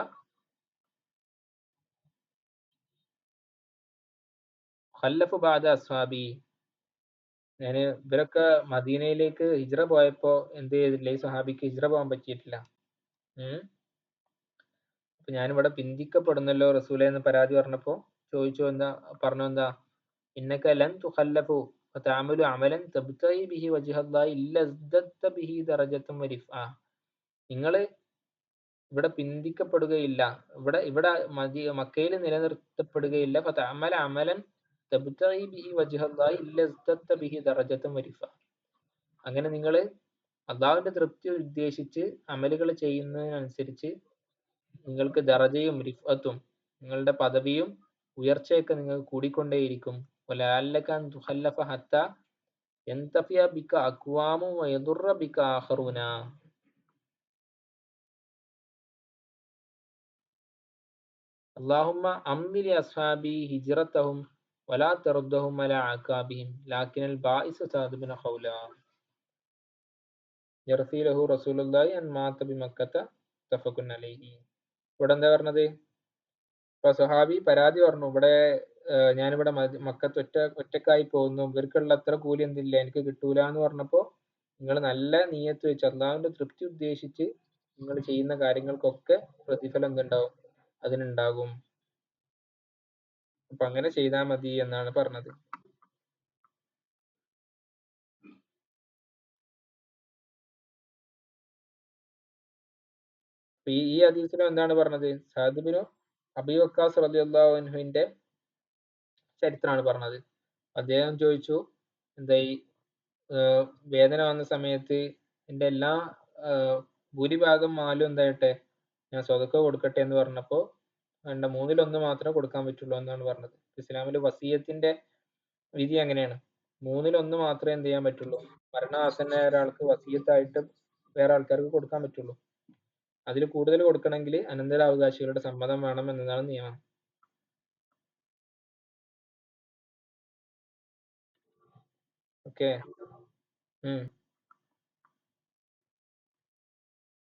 A: ഖല്ലഫു ബഅദ അസ്ഹാബി, ഞാന് ഇവരൊക്കെ മദീനയിലേക്ക് ഹിജ്റ പോയപ്പോ എന്ത് ചെയ്തിട്ടില്ല, ഈ സഹാബിക്ക് ഹിജ്റ പോകാൻ പറ്റിയിട്ടില്ല. അപ്പൊ ഞാനിവിടെ പിന്തിക്കപ്പെടുന്നല്ലോ റസൂലെ എന്ന് പരാതി പറഞ്ഞപ്പോ ചോദിച്ചു, പറഞ്ഞു എന്താ, ഇന്നക ലൻ തുഖല്ലഫു വതഅമലു അമലൻ തബ്തഗി ബിഹി വജ്ഹല്ലാഹി ഇല്ല ഇസ്ദദ്ത ബിഹി ദറജതൻ വരിഫഅ. നിങ്ങള് ഇവിടെ പിന്തിക്കപ്പെടുകയില്ല, ഇവിടെ മക്കയിൽ നിലനിർത്തപ്പെടുകയില്ല. ഫതഅമല അമലൻ തബ്തഗി ബിഹി വജ്ഹല്ലാഹി ഇല്ല ഇസ്ദദ്ത ബിഹി ദറജതൻ വരിഫഅ. അങ്ങനെ നിങ്ങൾ അള്ളാഹുവിന്റെ തൃപ്തി ഉദ്ദേശിച്ച് അമലുകൾ ചെയ്യുന്നതിനനുസരിച്ച് നിങ്ങൾക്ക് ദറജയും റിഫഅത്തും, നിങ്ങളുടെ പദവിയും ഉയർച്ചയൊക്കെ നിങ്ങൾക്ക് കൂടിക്കൊണ്ടേയിരിക്കും. വലഅല്ലക അൻ തുഖല്ലഫ ഹത്താ യൻതഫിയ ബിക അഖ്വാമു വയദുറ ബിക ആഖറൂന. അല്ലാഹുമ്മ അംലി അസ്ഹാബി ഹിജ്റതഹും വലാ തറുദ്ദഹും അലാ അഖാബിഹിം ലാകിനൽ ബാഇസു സഅദ് ബിൻ ഖൗല യർസി ലഹു റസൂലുള്ളാഹി അൻ മാത ബിമക്കത തഫഖുൻ അലൈഹി. ഇവിടെ എന്താ പറഞ്ഞത്, അപ്പൊ സഹാബി പരാതി പറഞ്ഞു, ഇവിടെ ഞാനിവിടെ മക്കത്ത് ഒറ്റക്കായി പോകുന്നു, ഇവർക്കുള്ള അത്ര കൂലി എന്തില്ല, എനിക്ക് കിട്ടൂല എന്ന് പറഞ്ഞപ്പോ നിങ്ങൾ നല്ല നീയത്ത് വെച്ച് അള്ളാഹുവിന്റെ തൃപ്തി ഉദ്ദേശിച്ച് നിങ്ങൾ ചെയ്യുന്ന കാര്യങ്ങൾക്കൊക്കെ പ്രതിഫലം എന്തുണ്ടാവും, അതിനുണ്ടാകും. അപ്പൊ അങ്ങനെ ചെയ്താൽ മതി എന്നാണ് പറഞ്ഞത്. ഈ ഹദീസിലും എന്താണ് പറഞ്ഞത്, സഅദ് ബിൻ അബീ വഖാസ് റളിയല്ലാഹു അൻഹുവിന്റെ ചരിത്രമാണ് പറഞ്ഞത്. അദ്ദേഹം ചോദിച്ചു, എന്താ ഈ വേദന വന്ന സമയത്ത് എന്റെ എല്ലാ ഭൂരിഭാഗം മാലും എന്തായിട്ടെ ഞാൻ സ്വതക്ക കൊടുക്കട്ടെ എന്ന് പറഞ്ഞപ്പോ വേണ്ട 1/3 മാത്രമേ കൊടുക്കാൻ പറ്റുള്ളൂ എന്നാണ് പറഞ്ഞത്. ഇസ്ലാമില് വസീയത്തിന്റെ വിധി അങ്ങനെയാണ്, 1/3 മാത്രമേ എന്ത് ചെയ്യാൻ പറ്റുള്ളൂ, മരണാസന്നയായ ഒരാൾക്ക് വസീയത്തായിട്ട് വേറെ ആൾക്കാർക്ക് കൊടുക്കാൻ പറ്റുള്ളൂ. അതിൽ കൂടുതൽ കൊടുക്കണമെങ്കിൽ അനന്തരാവകാശികളുടെ സമ്മതം വേണം എന്നതാണ് നിയമം. ഓക്കെ.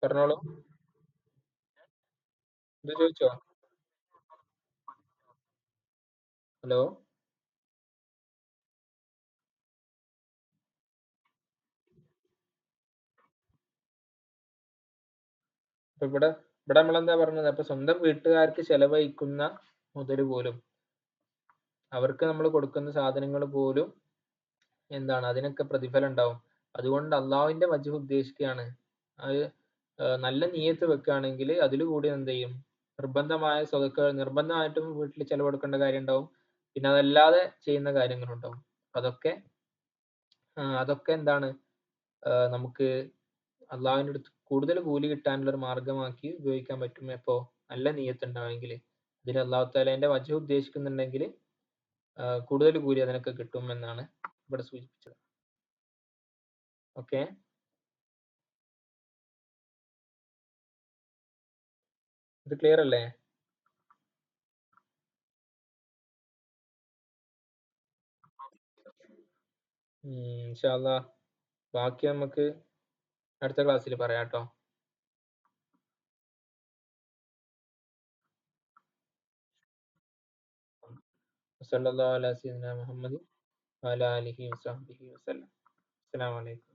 A: പറഞ്ഞോളൂ. ഇത് ചോദിച്ചോ? ഹലോ. അപ്പൊ ഇവിടെ നമ്മളെന്താ പറഞ്ഞത്? അപ്പൊ സ്വന്തം വീട്ടുകാർക്ക് ചെലവഴിക്കുന്ന മുതല് പോലും, അവർക്ക് നമ്മൾ കൊടുക്കുന്ന സാധനങ്ങൾ പോലും എന്താണ്, അതിനൊക്കെ പ്രതിഫലം ഉണ്ടാവും. അതുകൊണ്ട് അള്ളാഹുവിന്റെ വജ്ഹ് ഉദ്ദേശിക്കുകയാണ്. അത് നല്ല നിയ്യത്ത് വെക്കുകയാണെങ്കിൽ അതിൽ കൂടി എന്ത് ചെയ്യും, നിർബന്ധമായ സ്വതക്ക നിർബന്ധമായിട്ടും വീട്ടിൽ ചെലവെടുക്കേണ്ട കാര്യം ഉണ്ടാവും. പിന്നെ അതല്ലാതെ ചെയ്യുന്ന കാര്യങ്ങളുണ്ടാവും. അതൊക്കെ എന്താണ്, നമുക്ക് അള്ളാഹുവിന്റെ അടുത്ത് കൂടുതൽ കൂലി കിട്ടാനുള്ള ഒരു മാർഗമാക്കി ഉപയോഗിക്കാൻ പറ്റും. എപ്പോ നല്ല നിയ്യത്ത് ഉണ്ടാവുമെങ്കിൽ, ഇതിൽ അള്ളാഹു താലേന്റെ വജ്ഹ് ഉദ്ദേശിക്കുന്നുണ്ടെങ്കിൽ കൂടുതൽ കൂലി അതിനൊക്കെ കിട്ടും എന്നാണ് ഇവിടെ സൂചിപ്പിച്ചത്. ഓക്കെ. ഇത് ക്ലിയർ അല്ലേ? ഇൻഷാ അള്ളാ ബാക്കി നമുക്ക് അടുത്ത ക്ലാസ്സിൽ പറയാം കേട്ടോ. വസല്ലല്ലാഹു അലാ സയ്യിദിനാ മുഹമ്മദ് വഅലാ ആലിഹി വസഹ്ബിഹി വസല്ലം. അസ്സലാമു അലൈക്കും.